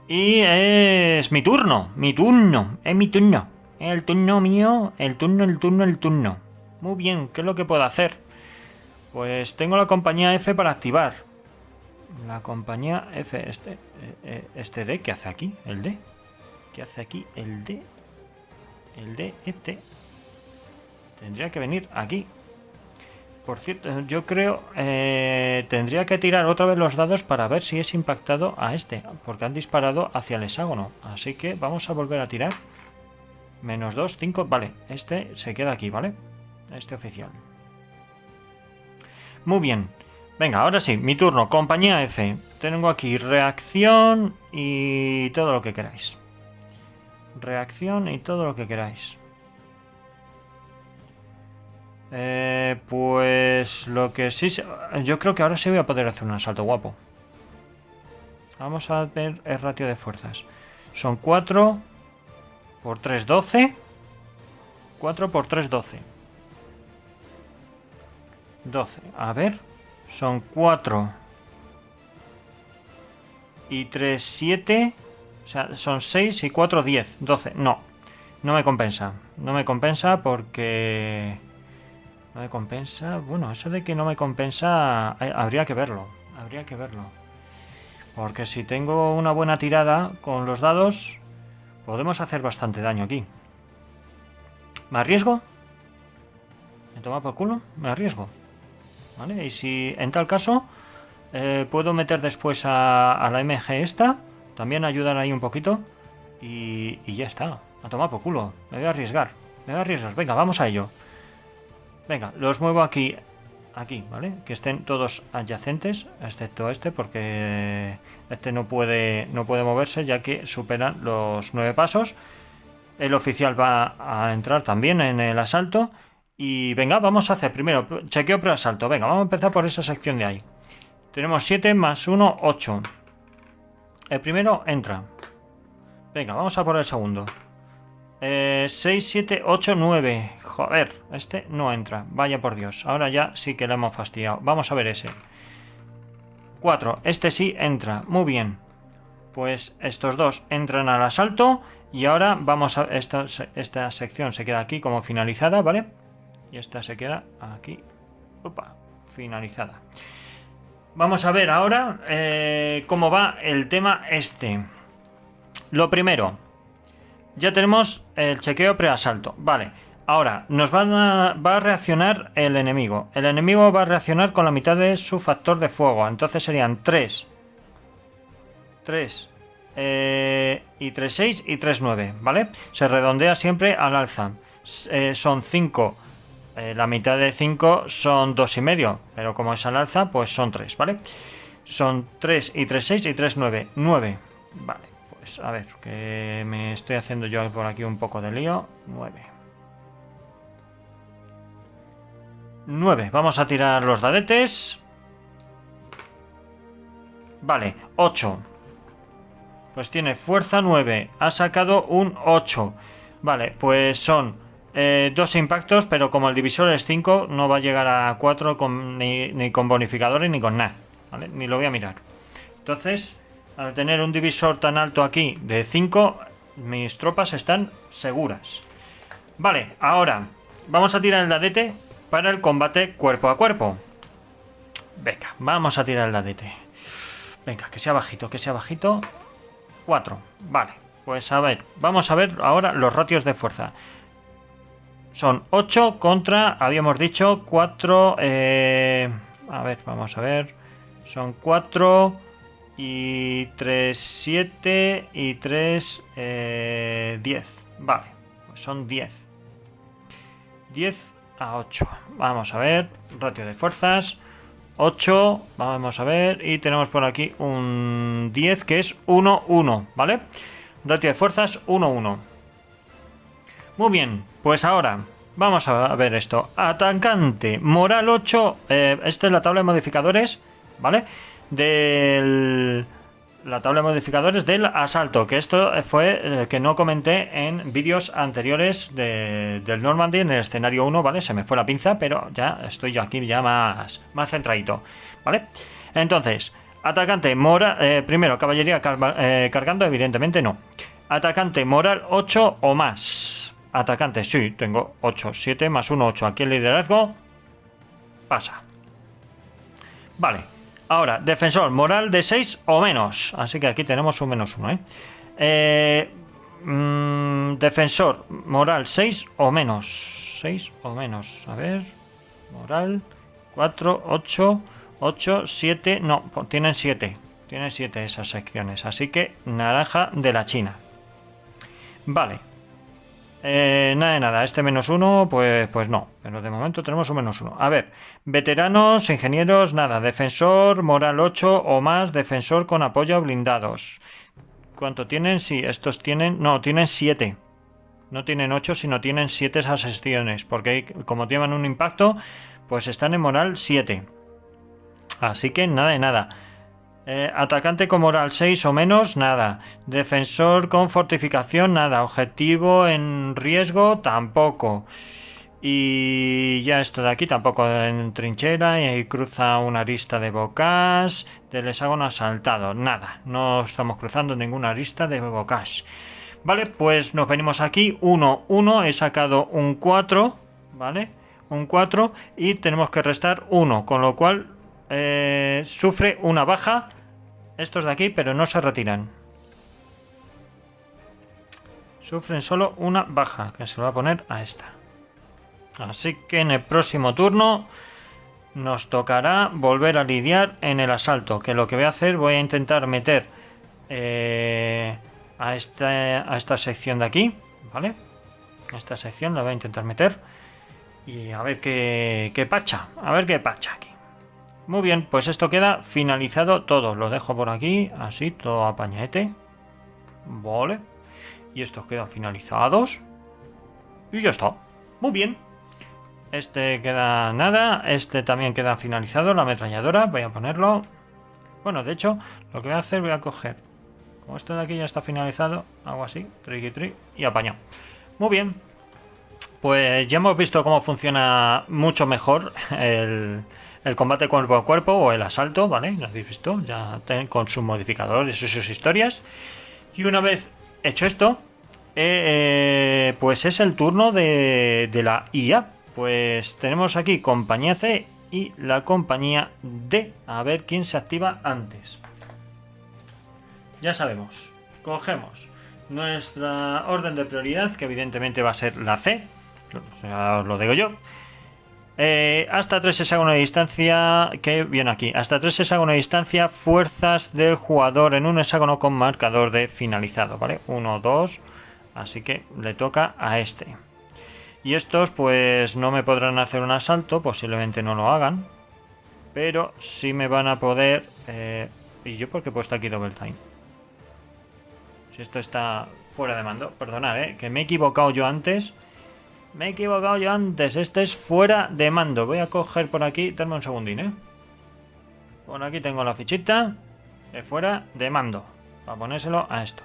Y es mi turno. Es mi turno. El turno mío. El turno. Muy bien, ¿qué es lo que puedo hacer? Pues tengo la compañía F para activar. La compañía F, este D, ¿qué hace aquí? ¿El D? ¿Qué hace aquí el D? El D, este. Tendría que venir aquí. Por cierto, yo creo tendría que tirar otra vez los dados para ver si es impactado a este, porque han disparado hacia el hexágono. Así que vamos a volver a tirar. Menos 2, 5, vale. Este se queda aquí, ¿vale? Este oficial. Muy bien. Venga, ahora sí, mi turno. Compañía F. Tengo aquí reacción y todo lo que queráis. Reacción y todo lo que queráis. Pues lo que sí... Yo creo que ahora sí voy a poder hacer un asalto guapo. Vamos a ver el ratio de fuerzas. Son 4 por 3, 12. 4 por 3, 12. 12. A ver. Son 4 y 3, 7. O sea, son 6 y 4, 10. 12. No. No me compensa. No me compensa porque... No me compensa. Bueno, eso de que no me compensa habría que verlo. Habría que verlo. Porque si tengo una buena tirada con los dados, podemos hacer bastante daño aquí. ¿Me arriesgo? ¿Me toma por culo? Me arriesgo. ¿Vale? Y si en tal caso puedo meter después a la MG esta, también ayudar ahí un poquito y ya está. A tomar por culo. Me voy a arriesgar. Venga, vamos a ello. Venga, los muevo aquí, ¿vale? Que estén todos adyacentes, excepto este, porque este no puede moverse ya que superan los 9 pasos. El oficial va a entrar también en el asalto. Y venga, vamos a hacer primero chequeo preasalto. Venga, vamos a empezar por esa sección de ahí. Tenemos 7 más 1, 8. El primero entra. Venga, vamos a por el segundo. 6, 7, 8, 9. Joder, este no entra. Vaya por Dios. Ahora ya sí que le hemos fastidiado. Vamos a ver ese. 4. Este sí entra. Muy bien. Pues estos dos entran al asalto. Y ahora vamos a... Esta sección se queda aquí como finalizada, ¿vale? Y esta se queda aquí. Opa, finalizada. Vamos a ver ahora cómo va el tema este. Lo primero, ya tenemos el chequeo preasalto. Vale, ahora nos va a reaccionar el enemigo. El enemigo va a reaccionar con la mitad de su factor de fuego. Entonces serían 3 y 3, 6 y 3, 9, ¿vale? Se redondea siempre al alza. Son 5. La mitad de 5 son 2,5, pero como es al alza, pues son 3, ¿vale? Son 3 y 3, 6 y 3, 9. 9. Vale, pues a ver, que me estoy haciendo yo por aquí un poco de lío. 9. 9. Vamos a tirar los dadetes. Vale, 8. Pues tiene fuerza 9. Ha sacado un 8. Vale, pues son 2 impactos, pero como el divisor es 5, no va a llegar a 4 ni con bonificadores ni con nada, ¿vale? Ni lo voy a mirar. Entonces, al tener un divisor tan alto aquí de 5, mis tropas están seguras. Vale, ahora vamos a tirar el dadete para el combate cuerpo a cuerpo. Venga, vamos a tirar el dadete. Venga, que sea bajito, que sea bajito. 4, vale. Pues a ver, vamos a ver ahora los ratios de fuerza. Son 8 contra, habíamos dicho, 4... a ver, vamos a ver. Son 4 y 3, 7 y 3, 10. Vale, pues son 10. 10 a 8. Vamos a ver, ratio de fuerzas. 8, vamos a ver, y tenemos por aquí un 10 que es 1, 1, ¿vale? Ratio de fuerzas 1, 1. Muy bien, pues ahora vamos a ver esto. Atacante, moral 8. Esta es la tabla de modificadores, ¿vale? La tabla de modificadores del asalto. Que esto fue que no comenté en vídeos anteriores del Normandy en el escenario 1, ¿vale? Se me fue la pinza, pero ya estoy yo aquí ya más centradito, ¿vale? Entonces, atacante, primero, caballería cargando, evidentemente no. Atacante, moral 8 o más. Atacante, sí, tengo 8, 7 más 1, 8. Aquí el liderazgo pasa. Vale, ahora, defensor, moral de 6 o menos. Así que aquí tenemos un menos 1, defensor, moral 6 o menos. 6 o menos, a ver. Moral 4, 8, 8, 7. No, tienen 7. Tienen 7 esas secciones. Así que naranja de la China. Vale. Nada de nada, este menos 1, pues no, pero de momento tenemos un menos 1. A ver, veteranos, ingenieros, nada, defensor, moral 8 o más, defensor con apoyo blindados. ¿Cuánto tienen? Sí, estos tienen, no, tienen 7. No tienen 8, sino tienen 7 esas secciones, porque como tienen un impacto, pues están en moral 7. Así que nada de nada. Atacante con moral 6 o menos, nada. Defensor con fortificación, nada. Objetivo en riesgo, tampoco. Y ya esto de aquí tampoco en trinchera. Y cruza una arista de bocage. Del hexágono asaltado, nada. No estamos cruzando ninguna arista de bocage. Vale, pues nos venimos aquí. 1, 1. He sacado un 4. Vale, un 4. Y tenemos que restar 1. Con lo cual sufre una baja estos de aquí, pero no se retiran. Sufren solo una baja, que se lo va a poner a esta. Así que en el próximo turno nos tocará volver a lidiar en el asalto, que lo que voy a hacer, voy a intentar meter a esta sección de aquí, ¿vale? A esta sección la voy a intentar meter y a ver qué pacha, aquí. Muy bien, pues esto queda finalizado todo. Lo dejo por aquí, así, todo apañete. Vale. Y estos quedan finalizados. Y ya está. Muy bien. Este queda nada. Este también queda finalizado, la ametralladora. Voy a ponerlo. Bueno, de hecho, lo que voy a hacer, voy a coger. Como esto de aquí ya está finalizado, hago así, triqui, y apañado. Muy bien. Pues ya hemos visto cómo funciona mucho mejor el combate cuerpo a cuerpo o el asalto, ¿vale? Lo habéis visto, ya con sus modificadores y sus historias. Y una vez hecho esto, pues es el turno de la IA. Pues tenemos aquí compañía C y la compañía D. A ver quién se activa antes. Ya sabemos, cogemos nuestra orden de prioridad, que evidentemente va a ser la C, os lo digo yo. Hasta 3 hexágonos de distancia, que viene aquí, hasta 3 hexágonos de distancia, fuerzas del jugador en un hexágono con marcador de finalizado, ¿vale? 1, 2, así que le toca a este. Y estos pues no me podrán hacer un asalto, posiblemente no lo hagan, pero sí me van a poder... ¿Y yo por qué he puesto aquí double time? Si esto está fuera de mando, perdonad, que me he equivocado yo antes. Este es fuera de mando. Voy a coger por aquí, darme un segundín, Por aquí tengo la fichita de fuera de mando, para ponérselo a esto.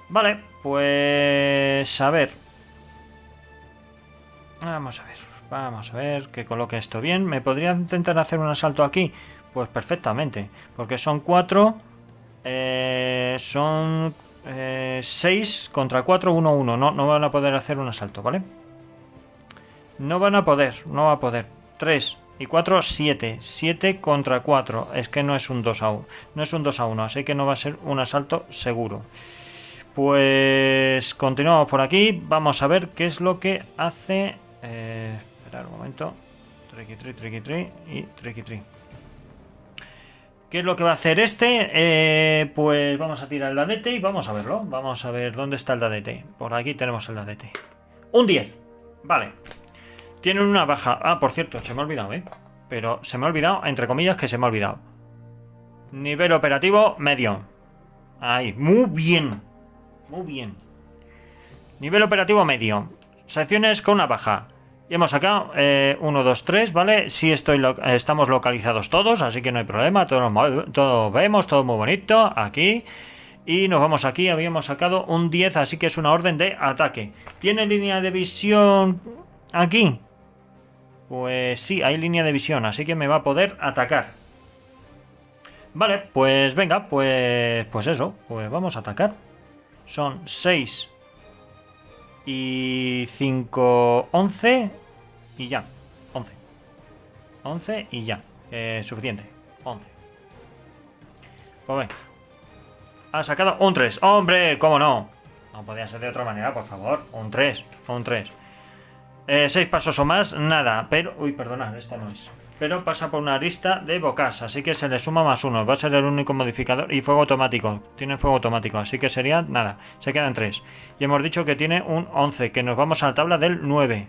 Vale, pues a ver. Vamos a ver que coloque esto bien. ¿Me podría intentar hacer un asalto aquí? Pues perfectamente, porque son 4. Son 6 contra 4, 1, 1. No van a poder hacer un asalto, ¿vale? No va a poder. 3 y 4, 7. 7 contra 4. Es que no es un 2 a 1. No es un 2 a 1, así que no va a ser un asalto seguro. Pues continuamos por aquí. Vamos a ver qué es lo que hace. Esperad un momento. Tricky y tricky. ¿Qué es lo que va a hacer este? Pues vamos a tirar el dadete y vamos a verlo. Vamos a ver dónde está el dadete. Por aquí tenemos el dadete. Un 10. Vale. Tienen una baja. Ah, por cierto, se me ha olvidado, Pero se me ha olvidado, entre comillas, que se me ha olvidado. Nivel operativo medio. Ahí. Muy bien. Nivel operativo medio. Secciones con una baja. Y hemos sacado 1, 2, 3, ¿vale? Sí estamos localizados todos, así que no hay problema. Todo vemos, todo muy bonito. Aquí. Y nos vamos aquí. Habíamos sacado un 10, así que es una orden de ataque. ¿Tiene línea de visión aquí? Pues sí, hay línea de visión, así que me va a poder atacar. Vale, pues venga, pues eso. Pues vamos a atacar. Son 6 y 5, 11 y ya. 11 y ya. Suficiente. 11. Pues venga. Ha sacado un 3. ¡Hombre! ¿Cómo no? No podía ser de otra manera, por favor. Un 3. 6 pasos o más, nada. Pero... Uy, perdonad, esta no es. Pero pasa por una lista de bocas, así que se le suma +1. Va a ser el único modificador. Y fuego automático. Tiene fuego automático, así que sería nada. Se quedan 3. Y hemos dicho que tiene un 11, que nos vamos a la tabla del 9.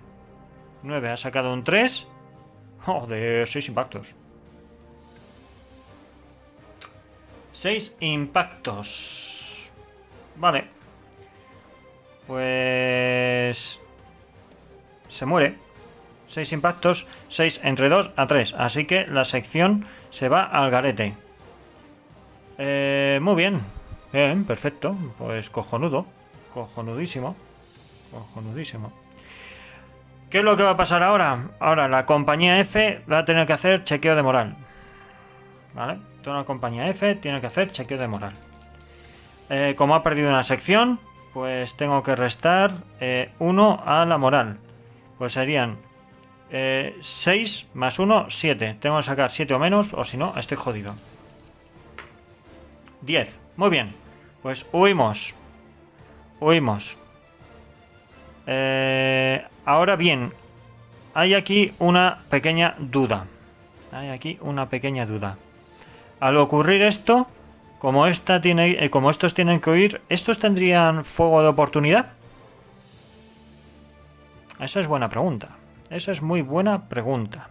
9, ha sacado un 3. De 6 impactos. 6 impactos. Vale. Pues... se muere. 6 impactos, 6 entre 2 a 3. Así que la sección se va al garete. Muy bien. Bien, perfecto. Pues cojonudo. Cojonudísimo. ¿Qué es lo que va a pasar ahora? Ahora la compañía F va a tener que hacer chequeo de moral. ¿Vale? Toda la compañía F tiene que hacer chequeo de moral. Como ha perdido una sección, pues tengo que restar 1 a la moral. Pues serían 6 más 1, 7. Tengo que sacar 7 o menos, o si no, estoy jodido. 10. Muy bien. Pues huimos. Ahora bien, hay aquí una pequeña duda. Al ocurrir esto, como estos tienen que huir, ¿estos tendrían fuego de oportunidad? Esa es buena pregunta. Esa es muy buena pregunta.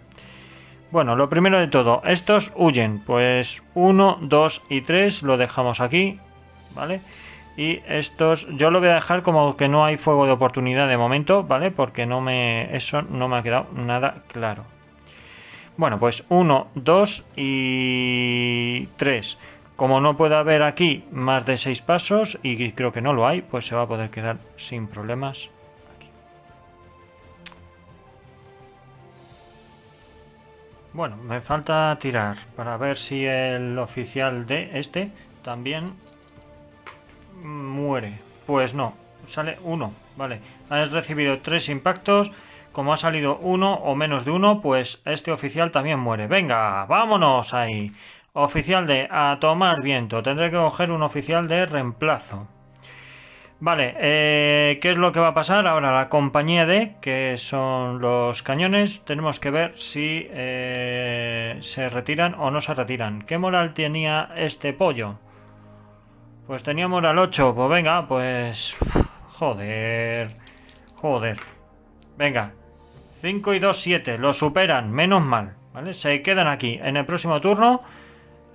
Bueno, lo primero de todo, estos huyen. Pues 1, 2 y 3 lo dejamos aquí, ¿vale? Y estos yo lo voy a dejar como que no hay fuego de oportunidad de momento, ¿vale? Porque eso no me ha quedado nada claro. Bueno, pues 1, 2 y 3. Como no puede haber aquí más de 6 pasos, y creo que no lo hay, pues se va a poder quedar sin problemas. Bueno, me falta tirar para ver si el oficial de este también muere. Pues no, sale 1, vale. Has recibido 3 impactos como ha salido uno o menos de uno, pues este oficial también muere. Venga, vámonos ahí. Oficial D, a tomar viento. Tendré que coger un oficial de reemplazo. Vale, ¿qué es lo que va a pasar? Ahora la compañía D, que son los cañones, tenemos que ver si se retiran o no se retiran. ¿Qué moral tenía este pollo? Pues tenía moral 8, pues venga, pues... Joder, joder. Venga, 5 y 2, 7, lo superan, menos mal, ¿vale? Se quedan aquí. En el próximo turno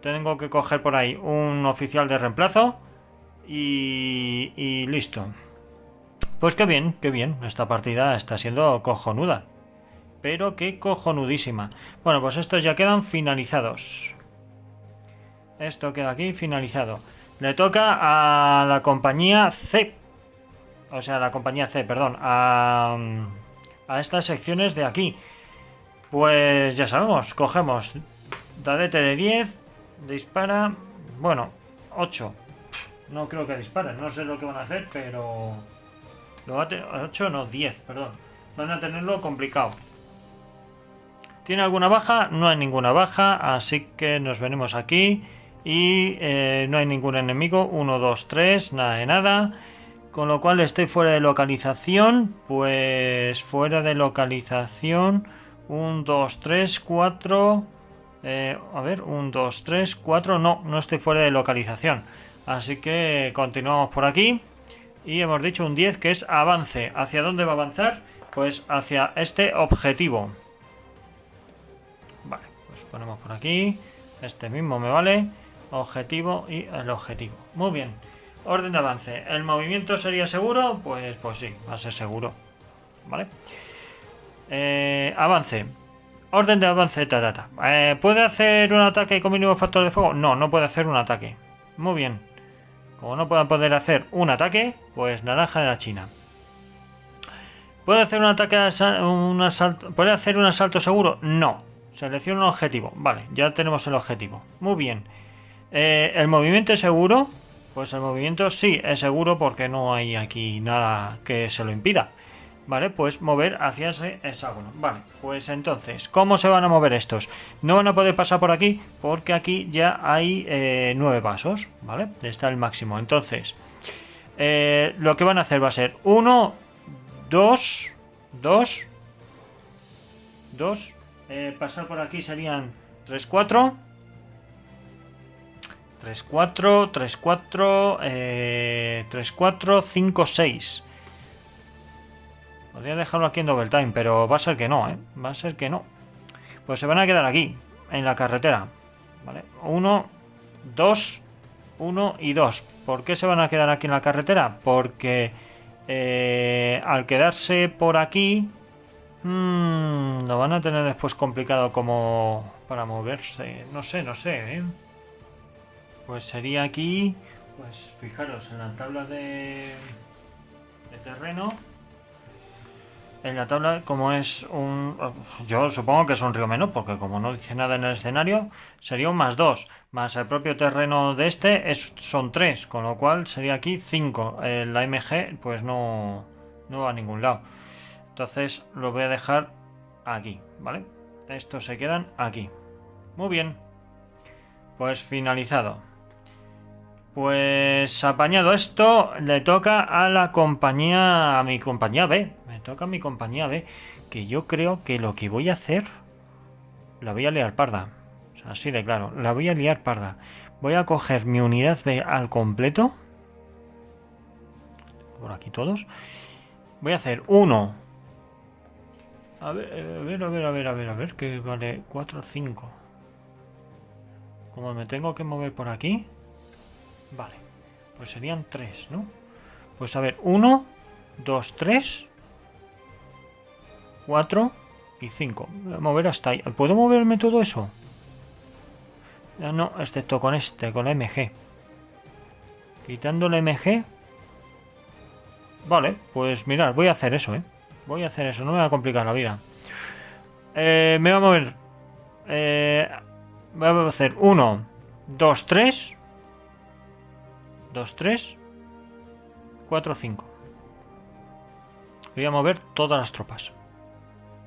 tengo que coger por ahí un oficial de reemplazo. Y listo. Pues qué bien, esta partida está siendo cojonuda. Pero qué cojonudísima. Bueno, pues estos ya quedan finalizados. Esto queda aquí finalizado. Le toca a la compañía C. O sea, a la compañía C, perdón. A estas secciones de aquí. Pues ya sabemos, cogemos dadete de 10. Dispara. Bueno, 8. No creo que disparen, no sé lo que van a hacer, pero... 8 no, 10, perdón. Van a tenerlo complicado. ¿Tiene alguna baja? No hay ninguna baja, así que nos venimos aquí. Y no hay ningún enemigo. 1, 2, 3, nada de nada. Con lo cual estoy fuera de localización. Pues fuera de localización. 1, 2, 3, 4... a ver, 1, 2, 3, 4... No estoy fuera de localización. Así que continuamos por aquí. Y hemos dicho un 10 que es avance. ¿Hacia dónde va a avanzar? Pues hacia este objetivo. Vale, pues ponemos por aquí. Este mismo me vale. Objetivo y el objetivo. Muy bien. Orden de avance. ¿El movimiento sería seguro? Pues sí, va a ser seguro. Vale. Avance. Orden de avance. ¿Puede hacer un ataque con mínimo factor de fuego? No puede hacer un ataque. Muy bien. Como no pueda poder hacer un ataque, pues naranja de la China. ¿Puede hacer un ataque, un asalto? ¿Puede hacer un asalto seguro? No. Selecciona un objetivo. Vale, ya tenemos el objetivo. Muy bien. ¿El movimiento es seguro? Pues el movimiento sí es seguro porque no hay aquí nada que se lo impida. Vale, pues mover hacia ese hexágono. Vale, pues entonces, ¿cómo se van a mover estos? No van a poder pasar por aquí porque aquí ya hay 9 pasos, ¿vale? Está el máximo. Entonces, lo que van a hacer va a ser 1, 2, 2, 2. Pasar por aquí serían 3, 4. 3, 4, 3, 4, 3, 4, 5, 6. Podría dejarlo aquí en double time, pero va a ser que no, ¿eh? Va a ser que no. Pues se van a quedar aquí, en la carretera. ¿Vale? 1, 2, 1 y 2. ¿Por qué se van a quedar aquí en la carretera? Porque al quedarse por aquí, lo van a tener después complicado como para moverse. No sé, ¿eh? Pues sería aquí, pues fijaros, en la tabla de terreno. En la tabla, como es un... Yo supongo que es un río menor, porque como no dice nada en el escenario, sería un +2. Más el propio terreno de este son 3, con lo cual sería aquí 5. La MG pues no va a ningún lado. Entonces lo voy a dejar aquí, ¿vale? Estos se quedan aquí. Muy bien. Pues finalizado. Pues apañado esto, le toca a la compañía, a mi compañía B. Me toca a mi compañía B, que yo creo que lo que voy a hacer, la voy a liar parda. O sea, así de claro, la voy a liar parda. Voy a coger mi unidad B al completo. Por aquí todos. Voy a hacer 1. A ver, que vale 4, 5. Como me tengo que mover por aquí... Vale, pues serían 3, ¿no? Pues a ver, 1, 2, 3, 4 y 5. Voy a mover hasta ahí. ¿Puedo moverme todo eso? Ya no, excepto con con la MG. Quitando la MG. Vale, pues mirad, voy a hacer eso, ¿eh? Voy a hacer eso, no me va a complicar la vida. Me voy a mover. Voy a hacer 1, 2, 3. 2, 3, 4, 5. Voy a mover todas las tropas.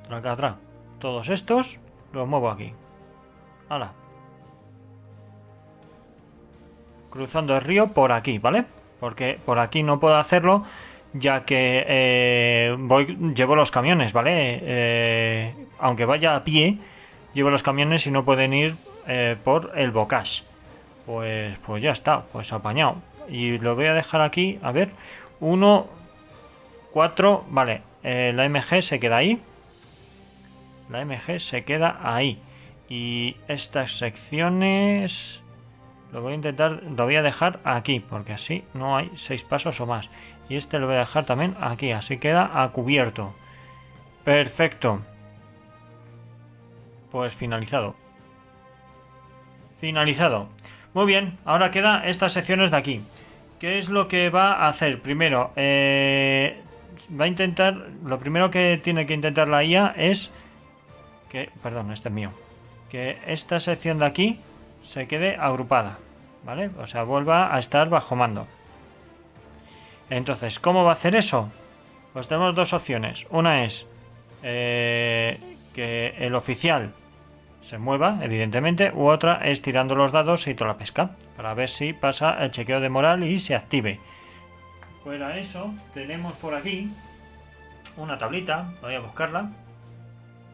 Tracatrá. Todos estos los muevo aquí. Hala. Cruzando el río por aquí, ¿vale? Porque por aquí no puedo hacerlo, ya que llevo los camiones, ¿vale? Aunque vaya a pie, llevo los camiones y no pueden ir por el bocage. Pues ya está, pues apañado. Y lo voy a dejar aquí, a ver. 1, 4, vale. La MG se queda ahí. La MG se queda ahí. Y estas secciones... Lo voy a intentar, lo voy a dejar aquí, porque así no hay 6 pasos o más. Y este lo voy a dejar también aquí, así queda a cubierto. Perfecto. Pues finalizado. Finalizado. Muy bien, ahora quedan estas secciones de aquí. ¿Qué es lo que va a hacer? Primero, va a intentar, lo primero que tiene que intentar la IA es que, perdón, este es mío, que esta sección de aquí se quede agrupada, ¿vale? O sea, vuelva a estar bajo mando. Entonces, ¿cómo va a hacer eso? Pues tenemos dos opciones. Una es que el oficial se mueva, evidentemente, u otra es tirando los dados y toda la pesca, para ver si pasa el chequeo de moral y se active. Fuera eso, tenemos por aquí una tablita, voy a buscarla.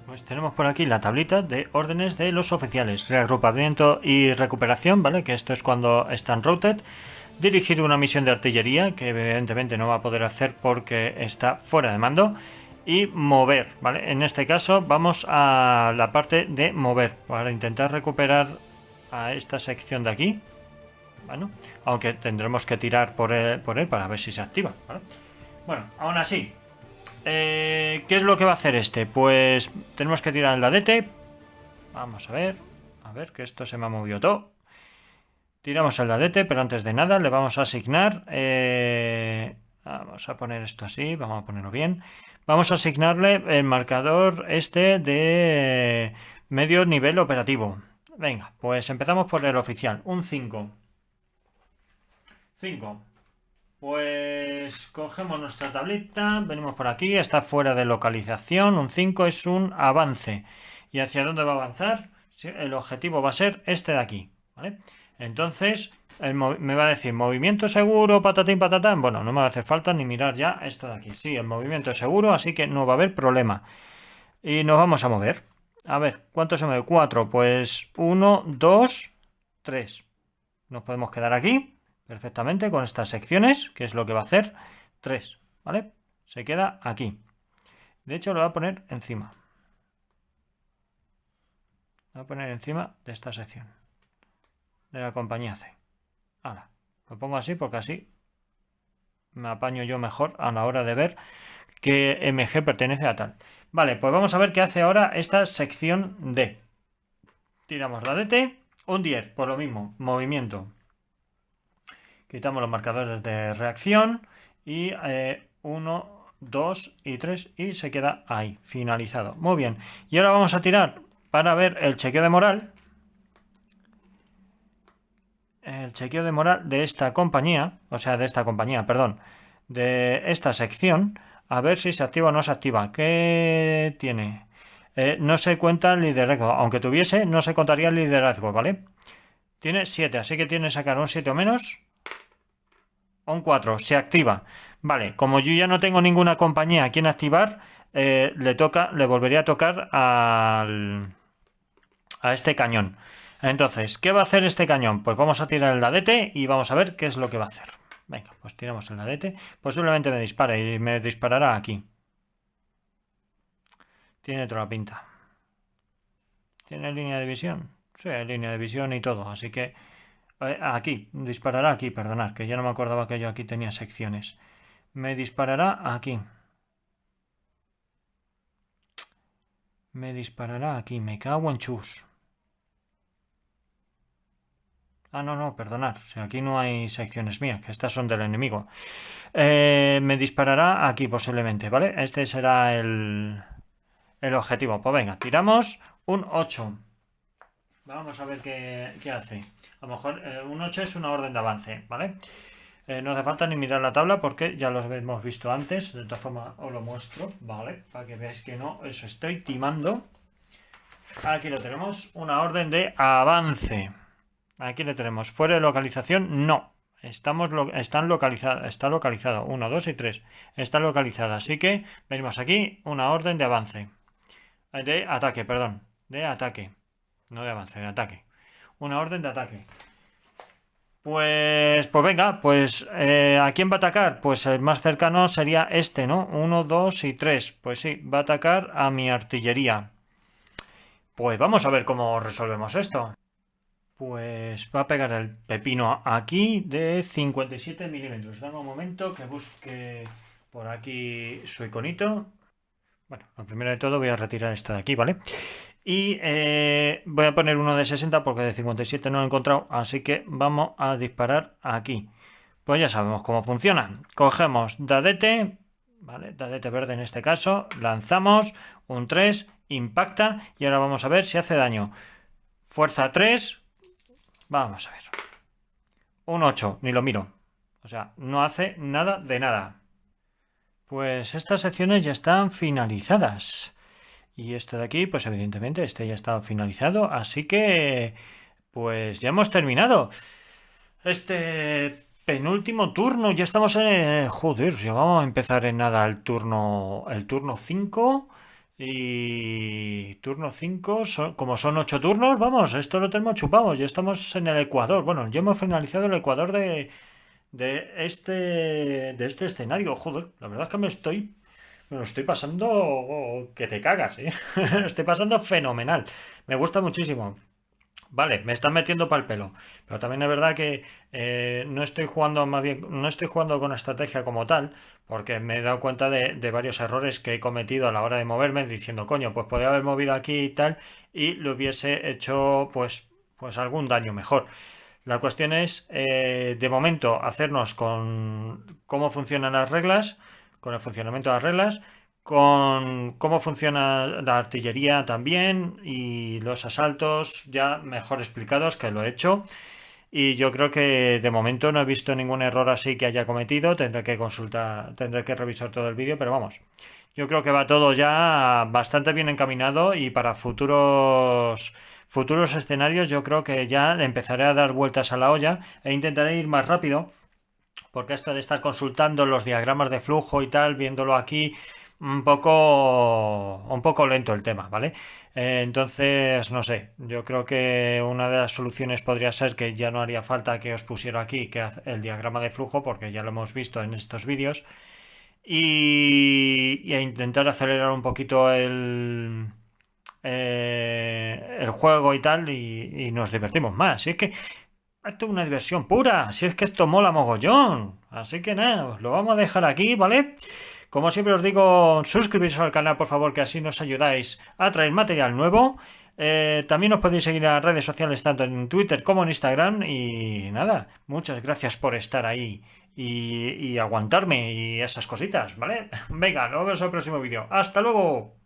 Pues tenemos por aquí la tablita de órdenes de los oficiales. Reagrupamiento y recuperación, ¿vale? Que esto es cuando están routed. Dirigir una misión de artillería, que evidentemente no va a poder hacer porque está fuera de mando. Y mover, ¿vale? En este caso vamos a la parte de mover, para intentar recuperar a esta sección de aquí. Bueno, aunque tendremos que tirar por él para ver si se activa, ¿vale? Bueno, aún así... ¿qué es lo que va a hacer este? Pues tenemos que tirar el dadete. Vamos a ver, que esto se me ha movido todo. Tiramos el dadete, pero antes de nada le vamos a asignar... vamos a poner esto así, vamos a ponerlo bien. Vamos a asignarle el marcador este de medio nivel operativo. Venga, pues empezamos por el oficial, un 5. 5. Pues cogemos nuestra tablita, venimos por aquí, está fuera de localización, un 5 es un avance. ¿Y hacia dónde va a avanzar? Sí, el objetivo va a ser este de aquí, ¿vale? Entonces, me va a decir movimiento seguro, patatín, patatán. Bueno, no me va a hacer falta ni mirar ya esto de aquí. Sí, el movimiento es seguro, así que no va a haber problema. Y nos vamos a mover. A ver, ¿cuánto se mueve? 4, pues 1, 2, 3. Nos podemos quedar aquí perfectamente con estas secciones, que es lo que va a hacer. 3, ¿vale? Se queda aquí. De hecho, lo voy a poner encima. Lo voy a poner encima de esta sección de la compañía C. Ahora, lo pongo así porque así me apaño yo mejor a la hora de ver que MG pertenece a tal. Vale, pues vamos a ver qué hace ahora esta sección D. Tiramos la DT, un 10, por lo mismo, movimiento. Quitamos los marcadores de reacción y 1, 2 y 3 y se queda ahí, finalizado. Muy bien. Y ahora vamos a tirar para ver el chequeo de moral. El chequeo de moral de esta compañía, perdón, de esta sección, a ver si se activa o no se activa. ¿Qué tiene? No se cuenta el liderazgo, aunque tuviese, no se contaría el liderazgo, ¿vale? Tiene 7, así que tiene que sacar un 7 o menos. Un 4, se activa. Vale, como yo ya no tengo ninguna compañía a quien activar, le volvería a tocar a este cañón. Entonces, ¿qué va a hacer este cañón? Pues vamos a tirar el dadete y vamos a ver qué es lo que va a hacer. Venga, pues tiramos el dadete. Posiblemente me dispare y me disparará aquí. Tiene toda la pinta. ¿Tiene línea de visión? Sí, hay línea de visión y todo, así que... aquí, disparará aquí, perdonad, que ya no me acordaba que yo aquí tenía secciones. Me disparará aquí. Me cago en chus. Ah, no, perdonad, aquí no hay secciones mías, que estas son del enemigo. Me disparará aquí posiblemente, ¿vale? Este será el objetivo. Pues venga, tiramos un 8. Vamos a ver qué hace. A lo mejor un 8 es una orden de avance, ¿vale? No hace falta ni mirar la tabla porque ya los hemos visto antes. De todas formas os lo muestro, ¿vale? Para que veáis que no os estoy timando. Aquí lo tenemos, una orden de avance. Aquí le tenemos, fuera de localización, no. Están localizadas, está localizado, 1, 2 y 3. Está localizada, así que venimos aquí, una orden de avance. De ataque, perdón. De ataque. No de avance, de ataque. Una orden de ataque. Pues venga, pues ¿a quién va a atacar? Pues el más cercano sería este, ¿no? 1, 2 y 3. Pues sí, va a atacar a mi artillería. Pues vamos a ver cómo resolvemos esto. Pues va a pegar el pepino aquí de 57 milímetros. Dame un momento que busque por aquí su iconito. Bueno, lo primero de todo voy a retirar esta de aquí, ¿vale? Y voy a poner uno de 60 porque de 57 no lo he encontrado. Así que vamos a disparar aquí. Pues ya sabemos cómo funciona. Cogemos dadete, ¿vale? Dadete verde en este caso. Lanzamos un 3, impacta y ahora vamos a ver si hace daño. Fuerza 3. Vamos a ver. Un 8, ni lo miro. O sea, no hace nada de nada. Pues estas secciones ya están finalizadas. Y esto de aquí, pues evidentemente, este ya está finalizado. Así que, pues ya hemos terminado. Este penúltimo turno, ya estamos en... joder, ya vamos a empezar en nada el turno 5. Y turno 5, como son 8 turnos, vamos, esto lo tenemos chupado. Ya estamos en el Ecuador. Bueno, ya hemos finalizado el Ecuador de este escenario. Joder, la verdad es que me lo estoy pasando que te cagas, ¿eh? Me lo estoy pasando fenomenal. Me gusta muchísimo. Vale, me están metiendo para el pelo. Pero también es verdad que no estoy jugando más bien, no estoy jugando con estrategia como tal, porque me he dado cuenta de varios errores que he cometido a la hora de moverme, diciendo, coño, pues podría haber movido aquí y tal, y le hubiese hecho pues algún daño mejor. La cuestión es, de momento, hacernos con cómo funcionan las reglas, con el funcionamiento de las reglas, con cómo funciona la artillería también y los asaltos ya mejor explicados, que lo he hecho. Y yo creo que de momento no he visto ningún error así que haya cometido. Tendré que revisar todo el vídeo, pero vamos. Yo creo que va todo ya bastante bien encaminado y para futuros escenarios yo creo que ya empezaré a dar vueltas a la olla e intentaré ir más rápido. Porque esto de estar consultando los diagramas de flujo y tal, viéndolo aquí, un poco lento el tema, ¿vale? Entonces, no sé, yo creo que una de las soluciones podría ser que ya no haría falta que os pusiera aquí el diagrama de flujo, porque ya lo hemos visto en estos vídeos, y a intentar acelerar un poquito el juego y tal, y nos divertimos más. Si es que esto es una diversión pura, si es que esto mola mogollón. Así que nada, os lo vamos a dejar aquí, ¿vale? Como siempre os digo, suscribiros al canal, por favor, que así nos ayudáis a traer material nuevo. También os podéis seguir en las redes sociales, tanto en Twitter como en Instagram. Y nada, muchas gracias por estar ahí y aguantarme y esas cositas, ¿vale? Venga, nos vemos en el próximo vídeo. ¡Hasta luego!